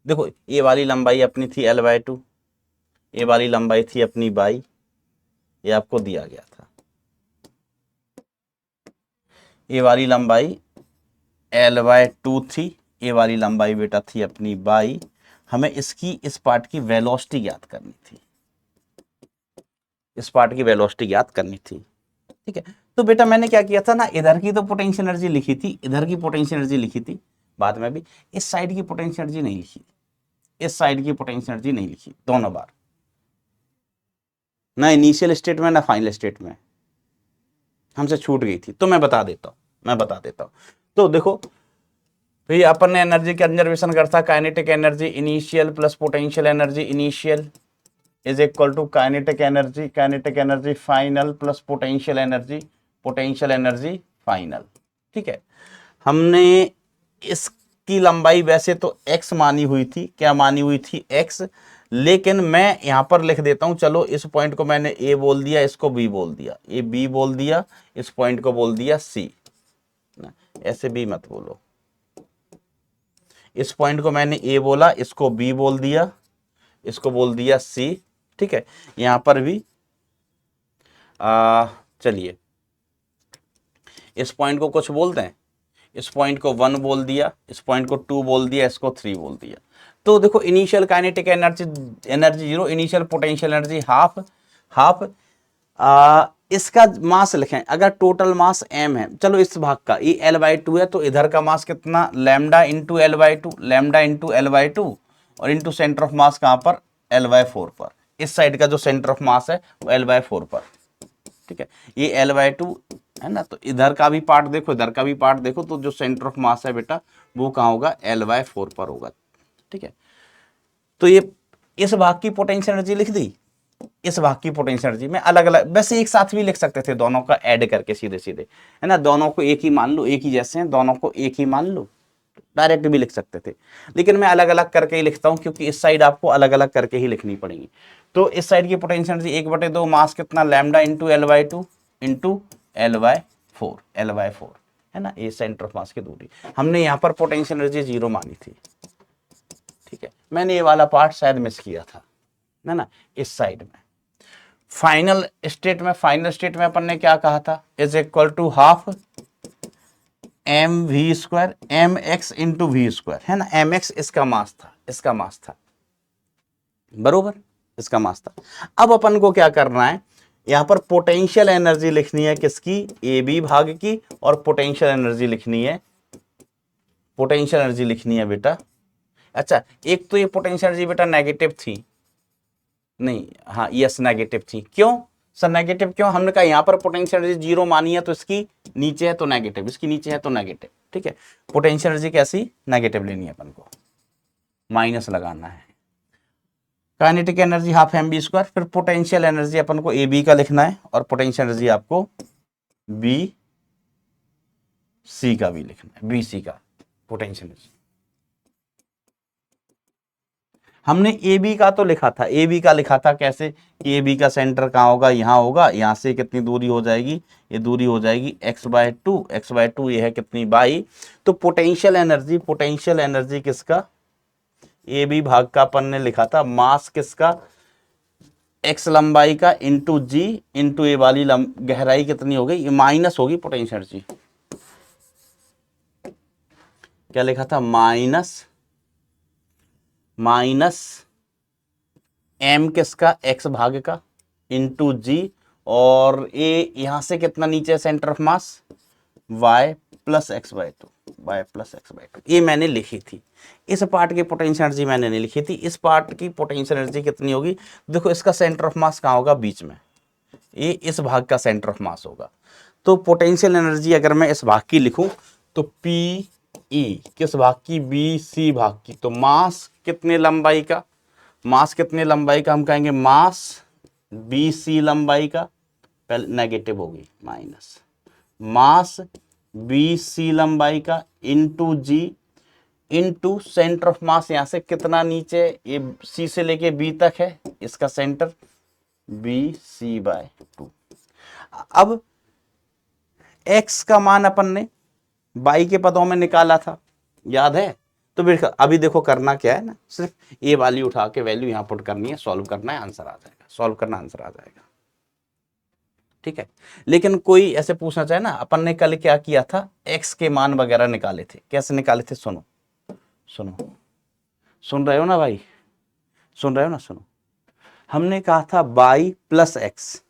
देखो ये वाली लंबाई अपनी थी L/2, ये वाली लंबाई थी अपनी बाई, ये आपको दिया गया था, ये वाली लंबाई L/2 थी, ये वाली लंबाई बेटा थी अपनी बाई, हमें इसकी, इस पार्ट की वेलोसिटी ज्ञात करनी थी, इस पार्ट की वेलोसिटी ज्ञात करनी थी, ठीक है। तो बेटा मैंने क्या किया था ना, इधर की तो पोटेंशियल एनर्जी लिखी थी, इधर की पोटेंशियल एनर्जी लिखी थी, बाद में भी इस साइड की पोटेंशियल एनर्जी नहीं लिखी, इस साइड की पोटेंशियल एनर्जी नहीं लिखी, दोनों बार, ना इनिशियल स्टेट में ना फाइनल स्टेट में, हमसे छूट गई थी, तो मैं बता देता हूं। तो देखो भैया, अपन ने एनर्जी कंजर्वेशन करता, kinetic energy initial plus potential energy initial is equal to kinetic energy final plus potential energy final, ठीक है। हमने इसकी लंबाई वैसे तो x मानी हुई थी, क्या मानी हुई थी, x, लेकिन मैं यहां पर लिख देता हूं, चलो इस पॉइंट को मैंने a बोल दिया, इसको b बोल दिया, ये b बोल दिया, इस पॉइंट को बोल दिया c, ऐसे भी मत बोलो, इस पॉइंट को मैंने ए बोला, इसको बी बोल दिया, इसको बोल दिया सी, ठीक है। यहां पर भी चलिए इस पॉइंट को कुछ बोलते हैं, इस पॉइंट को 1 बोल दिया, इस पॉइंट को 2 बोल दिया, इसको 3 बोल दिया। तो देखो initial kinetic energy, energy 0, initial potential energy half. इसका मास लिखें, अगर टोटल मास m है, चलो इस भाग का ये L/2 है, तो इधर का मास कितना, lambda into L/2, lambda into L/2 और इंटू सेंटर ऑफ मास कहां पर, L/4 पर। इस साइड का जो सेंटर ऑफ मास है वो L/4 पर, ठीक है। ये L/2 है ना, तो इधर का भी पार्ट देखो, इधर का भी पार्ट देखो, तो जो सेंटर ऑफ मास है बेटा वो कहां होगा, L/4 पर होगा, ठीक है। तो ये इस भाग की पोटेंशियल एनर्जी लिख दी, इस भाग की पोटेंशियल एनर्जी में अलग अलग, वैसे एक साथ भी लिख सकते थे दोनों का ऐड करके सीधे सीधे, है ना, दोनों को एक ही मान लो, एक ही जैसे हैं, दोनों को एक ही मान लो, डायरेक्ट भी लिख सकते थे, लेकिन मैं अलग अलग करके ही लिखता हूं, क्योंकि इस साइड आपको अलग अलग करके ही लिखनी पड़ेगी। तो इस साइड की पोटेंशियल एनर्जी 1/2 मास कितना, lambda into L/2 into L/4 है ना, ये सेंटर ऑफ मास की दूरी। हमने यहाँ पर पोटेंशियल एनर्जी 0 मानी थी, ठीक है। मैंने ये वाला पार्ट शायद मिस किया था, है ना। इस साइड में फाइनल स्टेट में अपन ने क्या कहा था, is equal to half mv² mx into v², है ना। mx इसका मास था, बरोबर, इसका मास था। अब अपन को क्या करना है, यहां पर पोटेंशियल एनर्जी लिखनी है किसकी, ए बी भाग की, और पोटेंशियल एनर्जी लिखनी है बेटा, अच्छा एक तो ये पोटेंशियल एनर्जी बेटा नेगेटिव थी, नहीं, हाँ यस नेगेटिव थी, क्यों सर नेगेटिव क्यों, हमने कहा यहाँ पर पोटेंशियल एनर्जी 0 मानी है, तो इसकी नीचे है तो नेगेटिव, इसकी नीचे है तो नेगेटिव, ठीक है। पोटेंशियल एनर्जी कैसी, नेगेटिव लेनी है अपन को, माइनस लगाना है। काइनेटिक एनर्जी हाफ mv², फिर पोटेंशियल एनर्जी अपन को ए बी का लिखना है, और पोटेंशियल एनर्जी आपको बी सी का भी लिखना है, बी सी का पोटेंशियल एनर्जी। हमने ए बी का तो लिखा था, ए बी का लिखा था कैसे, ए बी का सेंटर कहाँ होगा, यहाँ होगा, यहाँ से कितनी दूरी हो जाएगी, ये दूरी हो जाएगी x/2, ये है कितनी, बाई। तो पोटेंशियल एनर्जी किसका, ए बी भाग का अपन ने लिखा था, मास किसका, x लंबाई का इंटू जी इंटू ए वाली गहराई कितनी हो गई, ये माइनस होगी पोटेंशियल एनर्जी, क्या लिखा था, माइनस एम किसका, एक्स भाग का इंटू जी, और ए यहां से कितना नीचे centre of mass, y plus x/2, ये मैंने लिखी थी। इस पार्ट की पोटेंशियल एनर्जी मैंने नहीं लिखी थी, इस पार्ट की पोटेंशियल एनर्जी कितनी होगी, देखो इसका सेंटर ऑफ मास कहाँ होगा, बीच में, ये इस भाग का सेंटर ऑफ मास होगा। तो पोटेंशियल एनर्जी अगर मैं इस भाग की लिखूं तो पी ई किस भाग की, बी सी भाग की, तो मास कितने लंबाई का, हम कहेंगे मास बी सी लंबाई का, पहले नेगेटिव होगी, माइनस मास बी सी लंबाई का into G into centre of mass, यहां से कितना नीचे, ये सी से लेके बी तक है, इसका सेंटर bc/2। अब x का मान अपन ने y के पदों में निकाला था, याद है, तो अभी देखो करना क्या है ना, सिर्फ ये वैल्यू उठा के वैल्यू यहां पुट करनी है, सॉल्व करना है, आंसर आ जाएगा, सॉल्व करना आंसर आ जाएगा, ठीक है। लेकिन कोई ऐसे पूछना चाहे ना, अपन ने कल क्या किया था, x के मान वगैरह निकाले थे, कैसे निकाले थे, सुनो सुन रहे हो ना भाई, सुनो, हमने कहा था y प्लस एक्स,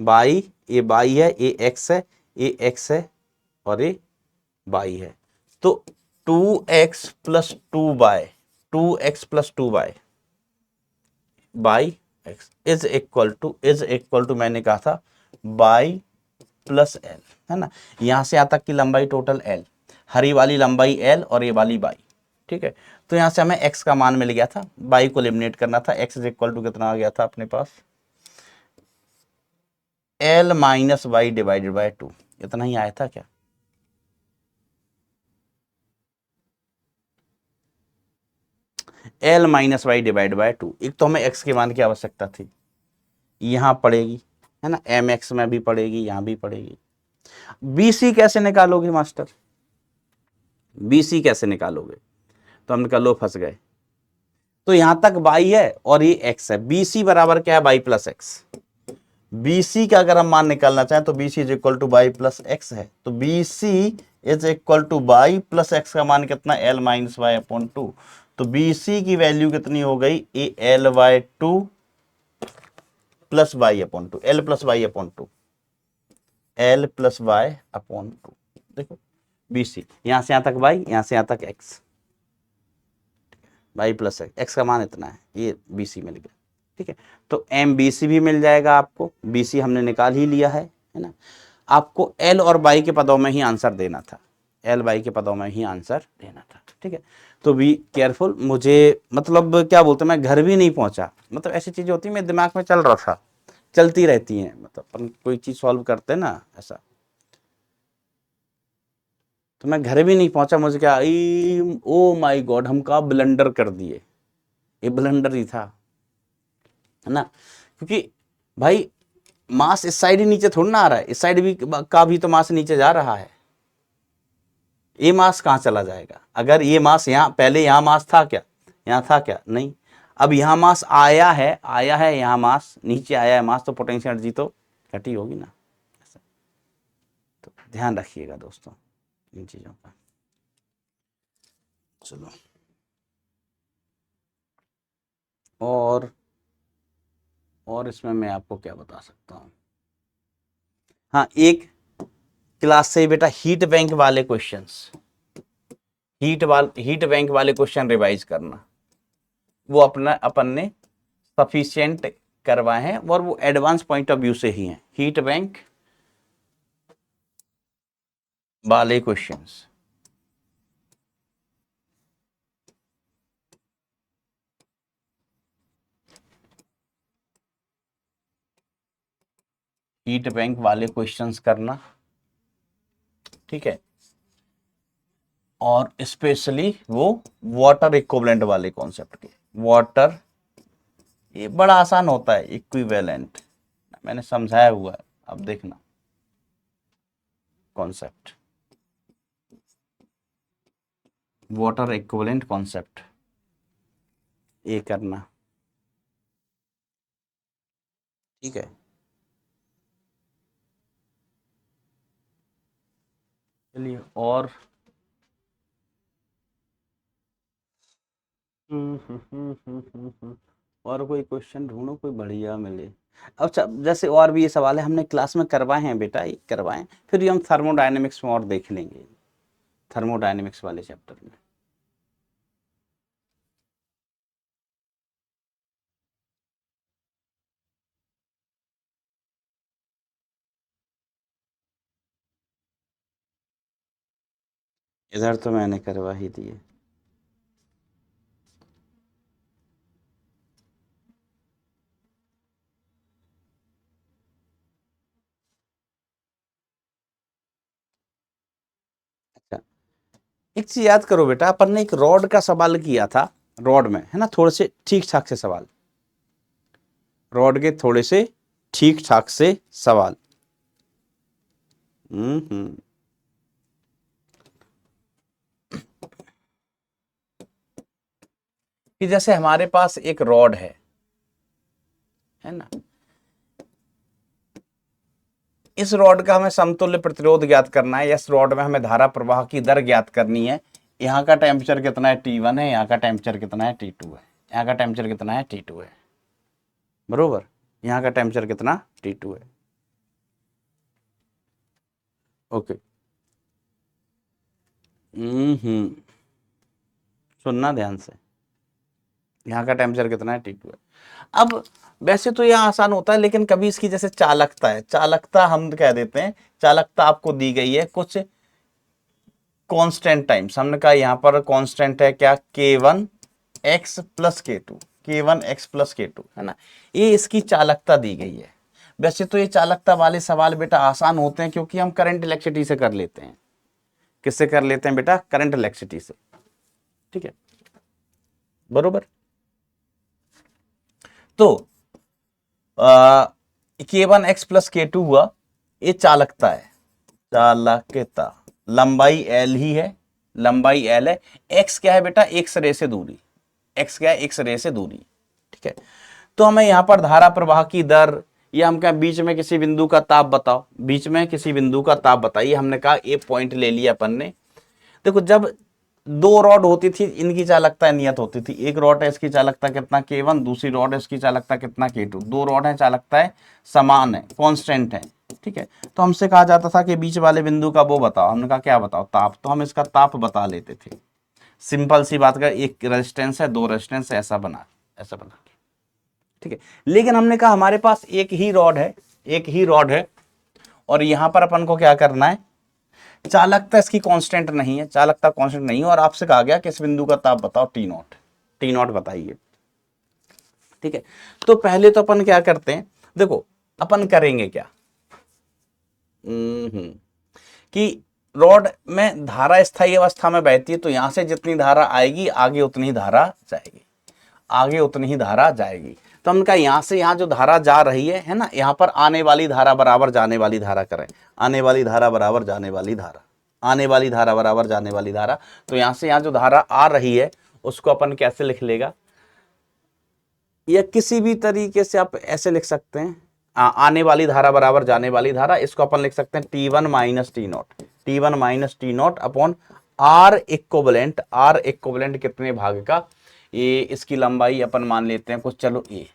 ये y है, ये x है, और ये y है, तो 2x plus 2y by x is equal to मैंने कहा था y प्लस l, है ना। यहां से यहां तक की लंबाई टोटल l, हरी वाली लंबाई l और ये वाली y, ठीक है। तो यहां से हमें x का मान मिल गया था, y को एलिमिनेट करना था, x इज इक्वल टू कितना आ गया था अपने पास, l minus y divided by 2, इतना ही आया था क्या, l minus Y divide by 2। एक तो हमें x के मान की आवश्यकता थी, यहां पड़ेगी, है ना, mx में भी पड़ेगी, यहां भी पड़ेगी। bc कैसे निकालोगे मास्टर, bc कैसे निकालोगे, तो हमने कहा लो फंस गए। तो यहां तक y है और ये x है। BC बराबर क्या है, y प्लस एक्स। BC का अगर हम मान निकालना चाहें तो BC is equal to y plus X है। तो BC is equal to y plus X का मान कितना, L minus Y upon two. तो BC की वैल्यू कितनी हो गई, A L by two plus Y upon two, L plus Y upon two, L plus Y upon two. देखो BC यहां से यहां तक y, यहां से यहां तक x, y प्लस एक्स का मान इतना है, ये BC मिल गया। ठीक है, तो MBC भी मिल जाएगा आपको, BC हमने निकाल ही लिया है ना। आपको L और y के पदों में ही आंसर देना था, L y के पदों में ही आंसर देना था। ठीक है, तो बी केयरफुल। मुझे मतलब क्या बोलते, मैं घर भी नहीं पहुंचा, मतलब ऐसी चीजें होती है मेरे दिमाग में चल रहा था, चलती रहती हैं, मतलब अपन कोई चीज सॉल्व करते हैं ना ऐसा, तो मैं घर भी नहीं पहुंचा, मुझे क्या ओ माय गॉड, हम कहा ब्लंडर कर दिए। ये ब्लंडर ही था, है ना, क्योंकि भाई मास इस साइड ही नीचे थोड़ा ना आ रहा है, इस साइड भी का भी तो मास नीचे जा रहा है। ये मास कहाँ चला जाएगा, अगर ये मास यहाँ, पहले यहाँ मास था क्या, यहाँ था क्या, नहीं। अब यहाँ मास आया है यहाँ मास नीचे आया है मास, तो पोटेंशियल एनर्जी तो घटी होगी ना। तो ध्यान रखिएगा दोस्तों इन चीजों का। चलो, और इसमें मैं आपको क्या बता सकता हूँ, हाँ एक क्लास से बेटा हीट बैंक वाले क्वेश्चंस, हीट बैंक वाले क्वेश्चन रिवाइज करना, वो अपन ने सफिशिएंट करवाए हैं और वो एडवांस पॉइंट ऑफ व्यू से ही हैं। हीट बैंक वाले क्वेश्चंस, हीट बैंक वाले क्वेश्चंस करना, ठीक है, और स्पेशली वो वाटर इक्विवेलेंट वाले कॉन्सेप्ट के। वाटर ये बड़ा आसान होता है, इक्विवेलेंट मैंने समझाया हुआ है, अब देखना कॉन्सेप्ट, वाटर इक्विवेलेंट कॉन्सेप्ट ये करना। ठीक है, चलिए और और कोई क्वेश्चन ढूंढो, कोई बढ़िया मिले। अच्छा, जैसे और भी ये सवाल है हमने क्लास में करवाए हैं बेटा, ये करवाए, फिर ये हम थर्मोडायनेमिक्स में और देख लेंगे, थर्मोडायनेमिक्स वाले चैप्टर में। इधर तो मैंने करवा ही दिए। अच्छा, एक चीज याद करो बेटा, अपन ने एक रॉड का सवाल किया था, रॉड में है ना, थोड़े से ठीक ठाक से सवाल, रॉड के थोड़े से ठीक ठाक से सवाल। कि जैसे हमारे पास एक रॉड है ना, इस रॉड का हमें समतुल्य प्रतिरोध ज्ञात करना है, इस रॉड में हमें धारा प्रवाह की दर ज्ञात करनी है। यहाँ का टेम्परेचर कितना है, T1 है, यहाँ का टेम्परेचर कितना है, T2 है, यहाँ का टेम्परेचर कितना है, T2 है, बरोबर, यहाँ का टेम्परेचर कितना, T2 है। ओके, सुनना ध्यान से, यहाँ का टेम्परेचर कितना है, T2 है। अब वैसे तो यह आसान होता है, लेकिन कभी इसकी जैसे चालकता है, चालकता हम कह देते हैं, चालकता आपको दी गई है कुछ कांस्टेंट टाइम्स, हमने कहा यहाँ पर कांस्टेंट है क्या, K1 x plus K2, K1 x plus K2, है ना, ये इसकी चालकता दी गई है। वैसे तो ये चालकता वाले सवाल बेटा आसान होते हैं, क्योंकि हम करंट इलेक्ट्रिसिटी से कर लेते हैं। किससे कर लेते हैं बेटा, करंट इलेक्ट्रिसिटी से, ठीक है, बरोबर। तो K1 x प्लस K2 हुआ, ये चालकता है, चालकता, लंबाई L ही है, लंबाई एल है, एक्स क्या है बेटा, एक सिरे से दूरी, एक्स क्या है, एक सिरे से दूरी, ठीक है। तो हमें यहाँ पर धारा प्रवाह की दर, या हम क्या, बीच में किसी बिंदु का ताप बताओ, बीच में किसी बिंदु का ताप बताइए। हमने कहा ए पॉइंट ले लिया अपन ने। देखो जब दो रॉड होती थी, इनकी चालकता नियत होती थी, एक रॉड है इसकी चालकता कितना K1, दूसरी रॉड है इसकी चालकता कितना K2, दो रॉड है चालकता है समान है, कांस्टेंट है, ठीक है। तो हमसे कहा जाता था कि बीच वाले बिंदु का वो बताओ, हमने कहा क्या बताओ, ताप, तो हम इसका ताप बता लेते थे। सिंपल सी बात कर, एक रेजिस्टेंस है, दो रेजिस्टेंस है, ऐसा बना के, ठीक है। लेकिन हमने कहा हमारे पास एक ही रॉड है, एक ही रॉड है, और यहां पर अपन को क्या करना है, चालकता इसकी कांस्टेंट नहीं है, चालकता कांस्टेंट नहीं है, और आपसे कहा गया कि इस बिंदु का ताप बताओ टी नॉट, टी नॉट बताइए, ठीक है। तो पहले तो अपन क्या करते हैं, देखो अपन करेंगे क्या, कि रॉड में धारा स्थायी अवस्था में बहती है, तो यहां से जितनी धारा आएगी आगे उतनी धारा जाएगी, आगे उतनी ही धारा जाएगी। तो हमने कहा यहां से यहां जो धारा जा रही है ना, यहां पर आने वाली धारा बराबर जाने वाली धारा करें, आने वाली धारा बराबर जाने वाली धारा, आने वाली धारा बराबर जाने वाली धारा। तो यहां से यहां जो धारा आ रही है उसको अपन कैसे लिख लेगा, या किसी भी तरीके से आप ऐसे लिख सकते हैं, आने वाली धारा बराबर जाने वाली धारा, इसको अपन लिख सकते हैं T1 minus T naught, T1 minus T naught upon R equivalent, R equivalent कितने भाग का, ये इसकी लंबाई अपन मान लेते हैं कुछ, चलो ए,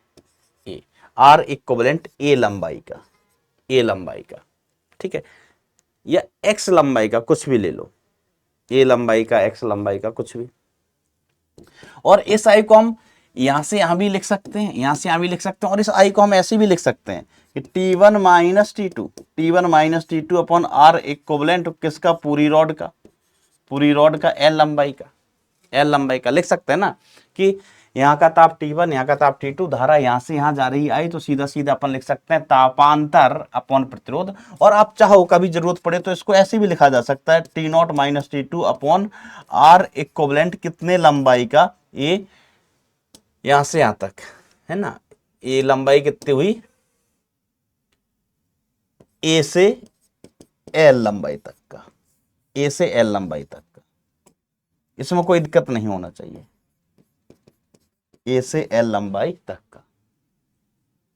आर इक्विवेलेंट ए लंबाई का, ए लंबाई का, ठीक है, या एक्स लंबाई का, कुछ भी ले लो, ए लंबाई का, एक्स लंबाई का, कुछ भी। और इस आई को हम यहां से यहां भी लिख सकते हैं, यहां से यहां भी लिख सकते हैं, और इस आई को हम ऐसे भी लिख सकते हैं कि T1 minus T2, T1 minus T2 upon R equivalent किसका, पूरी रॉड का, पूरी रॉड का एल लंबाई का, एल लंबाई का लिख सकते हैं ना, कि यहाँ का ताप T1, यहाँ का ताप T2, धारा यहां से यहां जा रही आई, तो सीधा सीधा अपन लिख सकते हैं तापांतर अपॉन प्रतिरोध। और आप चाहो कभी जरूरत पड़े तो इसको ऐसे भी लिखा जा सकता है T0 minus T2 upon R equivalent कितने लंबाई का, ए यहां से यहां तक है ना, ए लंबाई कितनी हुई, ए से एल लंबाई तक का, ए से एल लंबाई तक का, इसमें कोई दिक्कत नहीं होना चाहिए, ए से एल लंबाई तक का,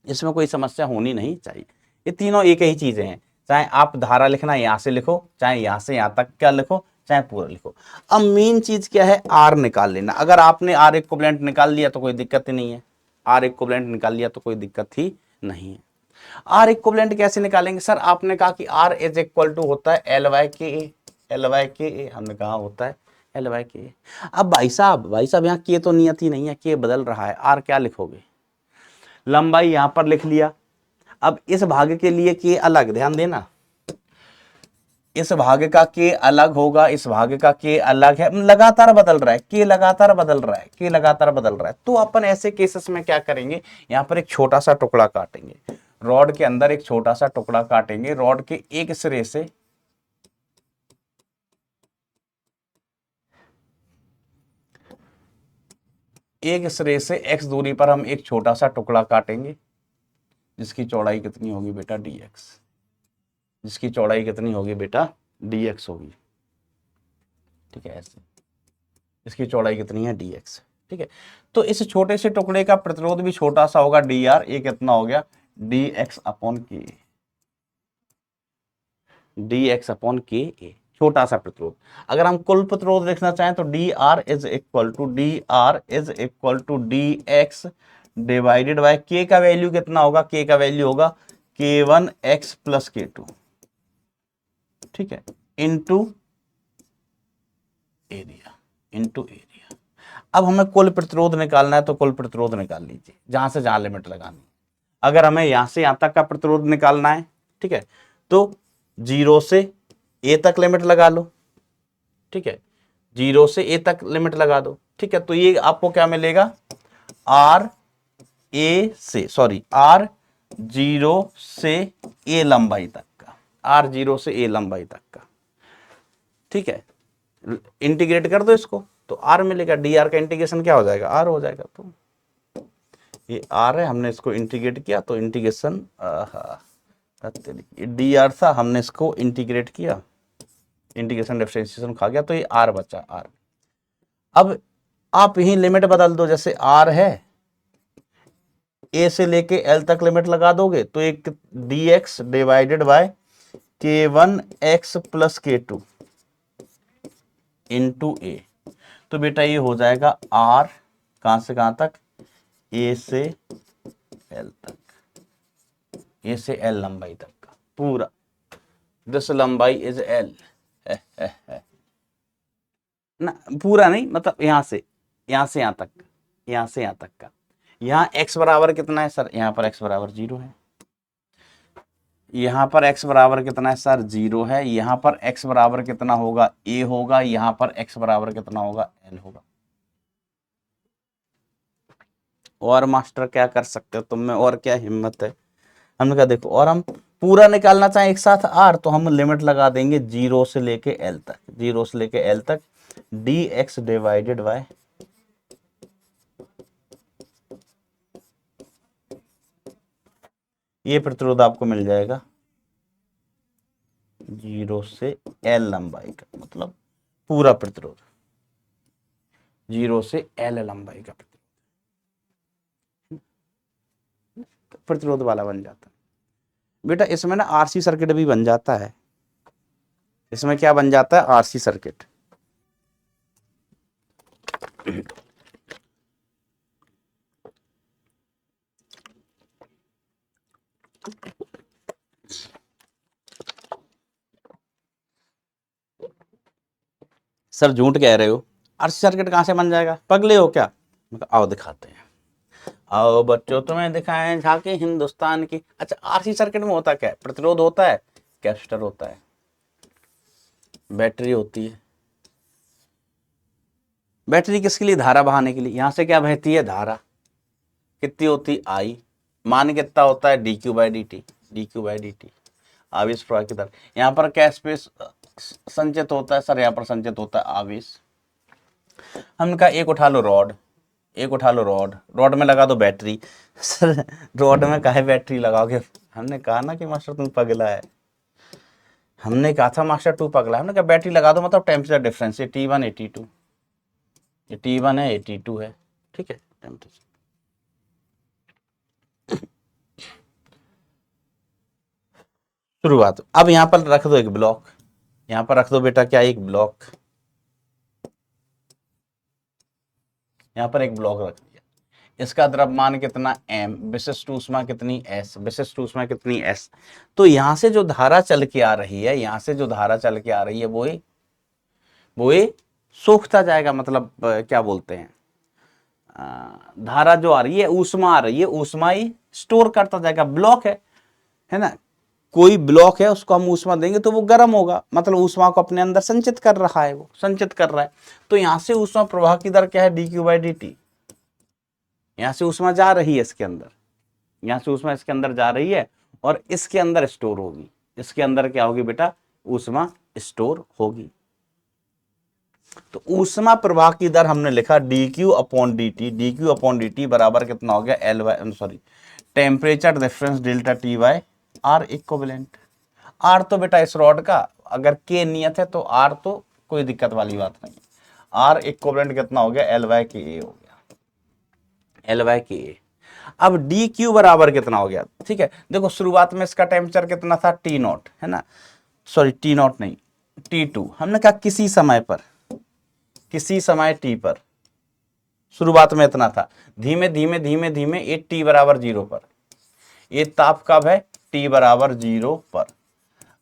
इसमें कोई समस्या होनी नहीं चाहिए। ये तीनों एक ही चीजें हैं, चाहे आप धारा लिखना यहां से लिखो, चाहे यहां से यहां तक क्या लिखो, चाहे पूरा लिखो। अब मेन चीज क्या है, आर निकाल लेना। अगर आपने आर इक्विवेलेंट निकाल लिया तो कोई दिक्कत ही नहीं है, आर इक्विवेलेंट निकाल लिया तो कोई दिक्कत ही नहीं है। आर इक्विवेलेंट कैसे निकालेंगे सर, आपने कहा कि आर इज इक्वल टू होता है एल वाई के ए, एल वाई के ए, हमने कहा होता है एल वाई के ए। अब भाई साहब यहाँ के तो नियत ही नहीं है, के बदल रहा है, आर क्या लिखोगे, लंबाई यहां पर लिख लिया। अब इस भाग के लिए के अलग, ध्यान देना, इस भाग का के अलग होगा, इस भाग का के अलग है, लगातार बदल रहा है, के लगातार बदल रहा है, के लगातार बदल रहा है। तो अपन ऐसे केसेस में क्या करेंगे, यहां पर एक छोटा सा टुकड़ा काटेंगे, रॉड के अंदर एक छोटा सा टुकड़ा काटेंगे, रॉड के एक सिरे से x दूरी पर हम एक छोटा सा टुकड़ा काटेंगे, जिसकी चौड़ाई कितनी होगी बेटा dx, जिसकी चौड़ाई कितनी होगी बेटा dx होगी, ठीक है, ऐसे इसकी चौड़ाई कितनी है dx, ठीक है। तो इस छोटे से टुकड़े का प्रतिरोध भी छोटा सा होगा dr, ये कितना हो गया dx अपॉन के, dx अपॉन के ए, छोटा सा प्रतिरोध। अगर हम कुल प्रतिरोध लिखना चाहें तो dr is equal to dx divided by k का वैल्यू कितना होगा, k का वैल्यू होगा k1x प्लस k2, ठीक है, इनटू एरिया, इनटू एरिया। अब हमें कुल प्रतिरोध निकालना है, तो कुल प्रतिरोध निकाल लीजिए, जहां से जहां लिमिट लगानी। अगर हमें यहां से यहां तक का प्रतिरोध निकालना है, ठीक है, तो 0 से a तक लिमिट लगा लो, ठीक है, 0 से a तक लिमिट लगा दो, ठीक है। तो ये आपको क्या मिलेगा, r 0 से a लंबाई तक का, r 0 से a लंबाई तक का, ठीक है। इंटीग्रेट कर दो इसको तो r मिलेगा, dr का इंटीग्रेशन क्या हो जाएगा, r हो जाएगा। तो ये r है, हमने इसको इंटीग्रेट किया तो इंटीग्रेशन dr था, हमने इसको इंटीग्रेट किया इंटीग्रेशन डिफरेंशिएशन खा गया, तो ये आर बचा आर। अब आप यही लिमिट बदल दो, जैसे आर है ए से लेके एल तक लिमिट लगा दोगे तो एक डी एक्स डिवाइडेड बाय के वन एक्स प्लस के टू इंटू ए। तो बेटा ये हो जाएगा आर कहां से कहां तक, ए से एल तक, ए से एल लंबाई तक का पूरा, दिस लंबाई इज एल ना, पूरा नहीं मतलब यहां से यहां तक, यहां से यहां तक का। यहाँ x बराबर कितना है सर, यहाँ पर x बराबर 0 है, यहाँ पर x बराबर कितना है सर 0 है, यहाँ पर x बराबर कितना होगा a होगा, यहाँ पर x बराबर कितना होगा l होगा। और मास्टर क्या कर सकते हो तुम में, और क्या हिम्मत है। हमने कहा देखो, और हम पूरा निकालना चाहें एक साथ r, तो हम लिमिट लगा देंगे 0 से लेके l तक, 0 से लेके l तक dx डिवाइडेड बाय ये प्रतिरोध आपको मिल जाएगा 0 से L लंबाई का, मतलब पूरा प्रतिरोध 0 से L लंबाई का प्रतिरोध वाला बन जाता है। बेटा इसमें ना आरसी सर्किट भी बन जाता है, इसमें क्या बन जाता है, आरसी सर्किट। सर झूठ कह रहे हो, आरसी सर्किट कहां से बन जाएगा, पगले हो क्या। आओ दिखाते हैं, आओ बच्चों तुम्हें दिखाएं झांकी हिंदुस्तान की। अच्छा आरसी सर्किट में होता क्या है, प्रतिरोध होता है, कैपेसिटर होता है, बैटरी होती है। बैटरी किसके लिए, धारा बहाने के लिए। यहां से क्या बहती है धारा, कितनी होती आई, मान कितना होता है D Q by D T, D Q by D T आवेश प्रवाह की दर। यहाँ पर क्या स्पेस संचित होता है सर, यहाँ पर संचित होता है आवेश। हमने कहा एक उठा लो रॉड, एक उठा लो रॉड, रॉड में लगा दो बैटरी। सर रॉड में काहे बैटरी लगाओगे, हमने कहा ना कि मास्टर तुम पगला है, हमने कहा था मास्टर तू पगला है। हमने कहा बैटरी लगा दो, मतलब टेम्परेचर डिफरेंस, ये T1 ये T2, ये T1 है ये T2 है, ठीक है टेम्परेचर। शुरुआत, अब यहां पर रख दो एक ब्लॉक, यहां पर रख दो बेटा क्या, एक ब्लॉक, यहां पर एक ब्लॉक रख दिया। इसका द्रव्यमान कितना m, विशिष्ट ऊष्मा कितनी s, विशिष्ट ऊष्मा कितनी s। तो यहां से जो धारा चल के आ रही है, यहां से जो धारा चल के आ रही है वो सूखता जाएगा, मतलब क्या बोलते हैं, धारा जो आ रही है ऊष्मा आ रही है, ऊष्मा ही स्टोर करता जाएगा। ब्लॉक है ना, कोई ब्लॉक है उसको हम ऊष्मा देंगे तो वो गर्म होगा, मतलब ऊष्मा को अपने अंदर संचित कर रहा है, वो संचित कर रहा है। तो यहां से ऊष्मा प्रवाह की दर क्या है, D Q by D T. यहां से ऊष्मा जा रही है इसके अंदर, यहां से ऊष्मा इसके अंदर जा रही है और इसके अंदर स्टोर होगी, इसके अंदर क्या होगी बेटा, ऊष्मा स्टोर होगी। तो ऊष्मा प्रवाह की दर हमने लिखा D Q upon D T, D Q upon D T बराबर कितना हो गया, L Y sorry temperature difference delta T by R equivalent. R तो बेटा इस रॉड का, अगर के नियत है तो आर तो कोई दिक्कत वाली बात नहीं है। आर इक्विवेलेंट कितना हो गया, एल वाई के ए हो गया, एल वाई के ए। अब डी क्यू बराबर कितना हो गया, ठीक है देखो शुरुआत में इसका टेम्परेचर कितना था, टी नॉट है ना, सॉरी टी नॉट नहीं T2। हमने कहा किसी समय पर, किसी समय टी पर, शुरुआत में इतना था, धीमे धीमे धीमे धीमे ये टी बराबर 0 पर, ये ताप कब है, टी बराबर 0 पर।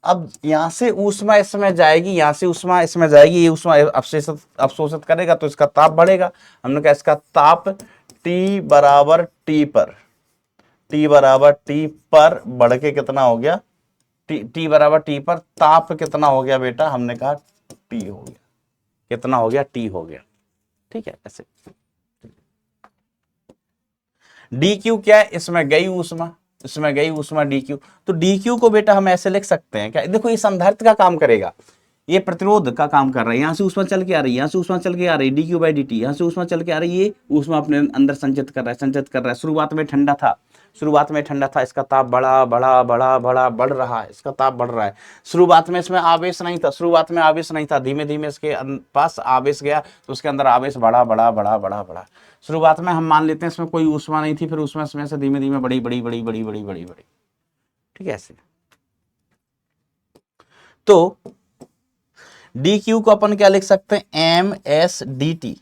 अब यहां से ऊष्मा इसमें जाएगी, यहां से ऊष्मा इसमें जाएगी, ये ऊष्मा अवशोषित करेगा तो इसका ताप बढ़ेगा। हमने कहा इसका ताप टी बराबर टी पर, टी बराबर टी पर बढ़ के कितना हो गया, टी बराबर टी पर ताप कितना हो गया बेटा, हमने कहा टी हो गया, कितना हो गया, टी हो गया, ठीक है। ऐसे डी क्यू क्या है, इसमें गई ऊष्मा, इसमें गई ऊष्मा डी क्यू। तो डी क्यू को बेटा हम ऐसे लिख सकते हैं क्या, देखो ये संधारित्र का काम करेगा, ये प्रतिरोध का काम कर रहा है, यहाँ से ऊष्मा चल के आ रही है, यहाँ से ऊष्मा चल के आ रही है, dq बाई dt, यहाँ से ऊष्मा चल के आ रही है, ये ऊष्मा अपने अंदर संचित कर रहा है, संचित कर रहा है। शुरुआत में ठंडा था, शुरुआत में ठंडा था, इसका ताप बढ़ा बढ़ा बढ़ा बढ़ा बढ़ रहा है, इसका ताप बढ़ रहा है। शुरुआत में इसमें आवेश नहीं था, शुरुआत में आवेश नहीं था, धीमे धीमे इसके पास आवेश गया तो उसके अंदर आवेश बढ़ा बढ़ा बढ़ा बढ़ा बढ़ा। शुरुआत में हम मान लेते हैं इसमें कोई ऊष्मा नहीं थी, फिर ऊष्मा इसमें से धीमे धीमे बड़ी बड़ी बड़ी बड़ी बड़ी बड़ी बड़ी, ठीक है ऐसे। तो डी क्यू को अपन क्या लिख सकते हैं, M S D T,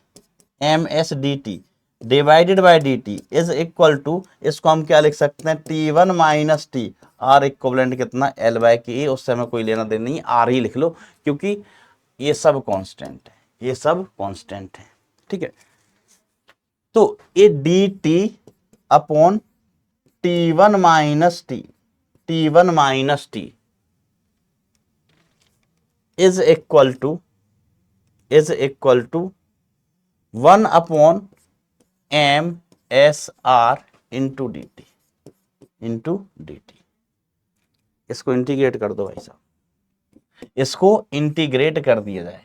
M S D T divided by D T is equal to, इसको हम क्या लिख सकते हैं, T one minus T, R equivalent कितना, एल बाई के, उससे हमें कोई लेना देना नहीं, आर ही लिख लो क्योंकि ये सब कांस्टेंट है, ये सब कांस्टेंट है, ठीक है। तो ये D T upon T one minus T, T one minus T is equal to 1 upon M S R into D T, into D T. इसको इंटीग्रेट कर दो भाई साहब, इसको इंटीग्रेट कर दिया जाए,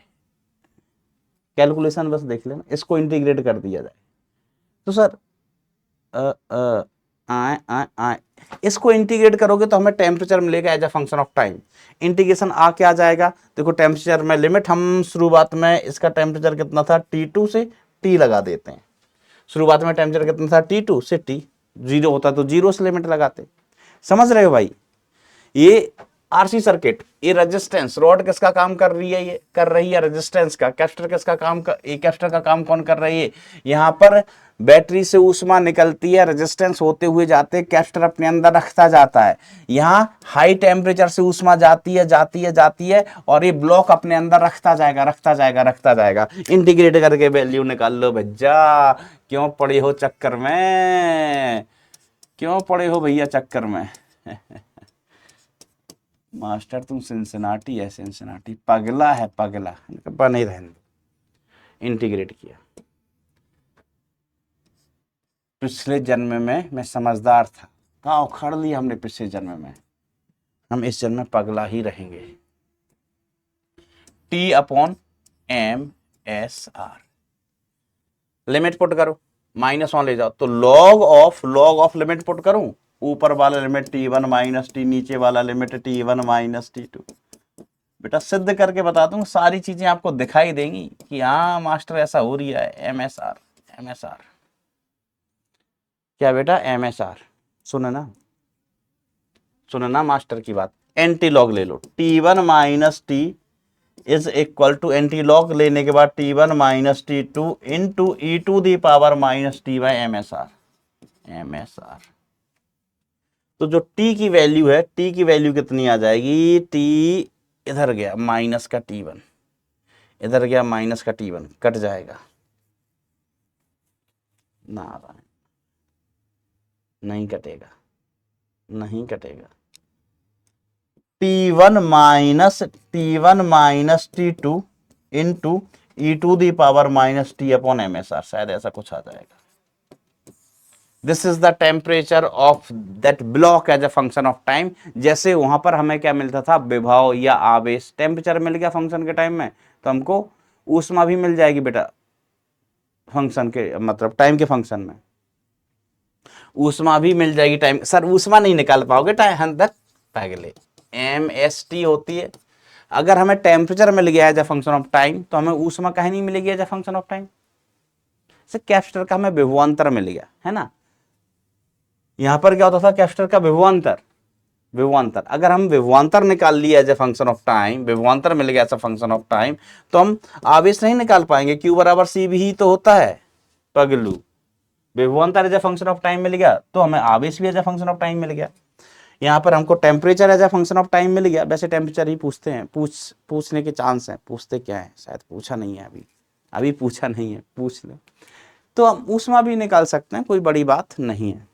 कैलकुलेशन बस देख लेना, इसको इंटीग्रेट कर दिया जाए तो सर इसको इंटीग्रेट करोगे तो हमें टेम्परेचर मिलेगा as a function of time. Integration आ क्या जाएगा, देखो टेम्परेचर में लिमिट, हम शुरुआत में इसका टेम्परेचर कितना था, T2 से T लगा देते हैं। शुरुआत में टेम्परेचर कितना था, T2 से T, जीरो होता तो जीरो से लिमिट लगाते। समझ रहे हो भाई, ये आरसी सर्किट, ये रेजिस्टेंस रॉड किसका काम कर रही है, ये कर रही है रेजिस्टेंस का। कैपेसिटर किसका काम कर, ये कैपेसिटर का काम कौन कर रही है, यहाँ पर बैटरी से ऊष्मा निकलती है, रेजिस्टेंस होते हुए जाते, कैपेसिटर अपने अंदर रखता जाता है। यहाँ हाई टेम्परेचर से ऊष्मा जाती है जाती है जाती है और ये ब्लॉक अपने अंदर रखता जाएगा रखता जाएगा रखता जाएगा। इंटीग्रेट करके वैल्यू निकाल लो भैया, क्यों पड़े हो चक्कर में, क्यों पड़े हो भैया चक्कर में मास्टर तुम सिंसिनाटी है, सिंसिनाटी पगला है पगला, बने रहने दो। इंटीग्रेट किया, पिछले जन्म में मैं समझदार था, कहाँ उखाड़ लिया हमने पिछले जन्म में, हम इस जन्म में पगला ही रहेंगे। T upon M S R, limit put करो, -1 ले जाओ तो लॉग ऑफ लिमिट पुट करूं, ऊपर वाला लिमिट T1 माइनस टी, नीचे वाला लिमिट T1 माइनस T2। बेटा सिद्ध करके बता दूं, सारी चीजें आपको दिखाई देंगी कि हाँ मास्टर ऐसा हो रही है। MSR, MSR क्या बेटा, MSR सुनना मास्टर की बात, एंटी लॉग ले लो, T1 minus T is equal to, antilog लेने के बाद T1 minus T2 into E to the power minus T by MSR। तो जो t की वैल्यू है, t की वैल्यू कितनी आ जाएगी, t इधर गया माइनस का T1, इधर गया माइनस का T1, कट जाएगा, नारायण नहीं कटेगा, नहीं कटेगा। T1 minus T2 into E to the power minus T upon MSR, शायद ऐसा कुछ आ जाएगा। This is the temperature of that block as a function of time. जैसे वहां पर हमें क्या मिलता था, विभव या आवेश, टेम्परेचर मिल गया फंक्शन के टाइम में, तो हमको ऊष्मा भी मिल जाएगी बेटा फंक्शन के, मतलब टाइम के फंक्शन में ऊष्मा भी मिल जाएगी टाइम। सर ऊष्मा नहीं निकाल पाओगे टाइम तक, पहले MST होती है। अगर हमें टेम्परेचर मिल गया as a function of time तो हमें ऊष्मा कहीं नहीं मिलेगी as a function of time. Capacitor का हमें विभवांतर मिल गया है ना, यहां पर क्या होता था, कैपेसिटर का विभवांतर, अगर हम विभवांतर निकाल लिया as a function of time, विभवांतर मिल गया as a function of time, तो हम आवेश नहीं निकाल पाएंगे, Q बराबर C भी तो होता है पगलू। विभवांतर as a function of time मिल गया तो हमें आवेश भी as a function of time मिल गया। यहाँ पर हमको temperature as a function of time मिल गया। वैसे टेम्परेचर ही पूछते हैं, पूछने के चांस हैं, पूछते क्या है, शायद पूछा नहीं है अभी पूछा नहीं है, पूछ ले तो हम ऊष्मा भी निकाल सकते हैं, कोई बड़ी बात नहीं है।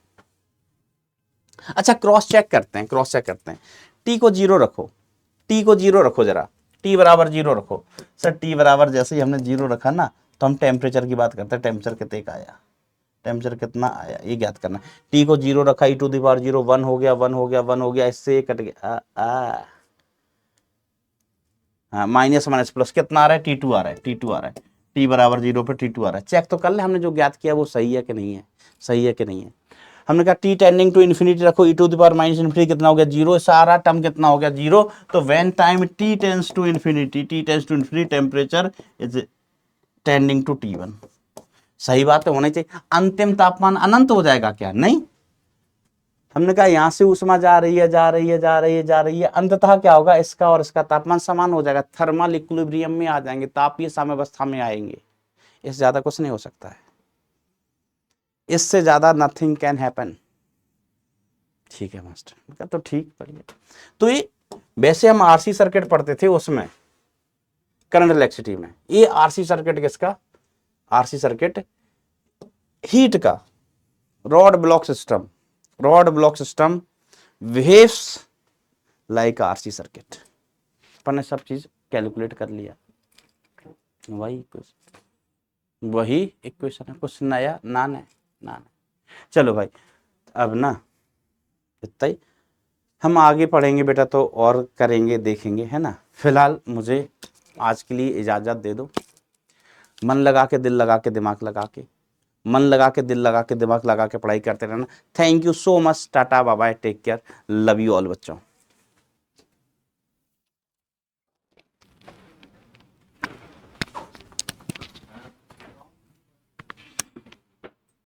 अच्छा क्रॉस चेक करते हैं, टी को जीरो रखो, जरा टी बराबर 0 रखो। सर टी बराबर जैसे ही हमने 0 रखा ना तो हम टेम्परेचर की बात करते हैं, टेम्परेचर कितने का आया, टेम्परेचर कितना आया ये ज्ञात करना। टी को 0 रखा, ई टू दी पावर 0, 1 हो गया, 1 हो गया, 1 हो गया, इससे कट गया हाँ माइनस माइनस प्लस कितना आ रहा है, T2 आ रहा है, T2 आ रहा है, T बराबर 0 पे T2 आ रहा है। चेक तो कर ले हमने जो ज्ञात किया वो सही है कि नहीं है, सही है कि नहीं है। हमने कहा T टेंडिंग टू इन्फिनिटी रखो, e to the power minus infinity कितना हो गया 0, सारा टर्म कितना हो गया 0। तो when time T tends to infinity, T tends to infinity temperature is tending to T1। सही बात है, होनी चाहिए। अंतिम तापमान अनंत हो जाएगा क्या, नहीं। हमने कहा यहां से ऊष्मा जा रही है, जा रही है, जा रही है, जा रही है, अंततः क्या होगा, इसका और इसका तापमान समान हो जाएगा, थर्मल इक्विलिब्रियम में आ जाएंगे, तापीय साम्यावस्था में आएंगे। इससे ज्यादा कुछ नहीं हो सकता है, इससे ज्यादा नथिंग कैन हैपन। ठीक है मास्टर, तो ठीक बढ़िया। तो ये वैसे हम आरसी सर्किट पढ़ते थे उसमें, करंट इलेक्ट्रिसिटी में। ये आरसी सर्किट किसका, आरसी सर्किट हीट का, rod block system, rod block system behaves like RC circuit. अपन ने सब चीज कैलकुलेट कर लिया, वही इक्वेशन है, कुछ नया ना ना। चलो भाई अब ना इतना ही, हम आगे पढ़ेंगे बेटा तो और करेंगे, देखेंगे, है ना। फिलहाल मुझे आज के लिए इजाजत दे दो। मन लगा के, दिल लगा के, दिमाग लगा के, मन लगा के, दिल लगा के, दिमाग लगा के पढ़ाई करते रहना। Thank you so much, tata bye bye, take care, love you all बच्चों।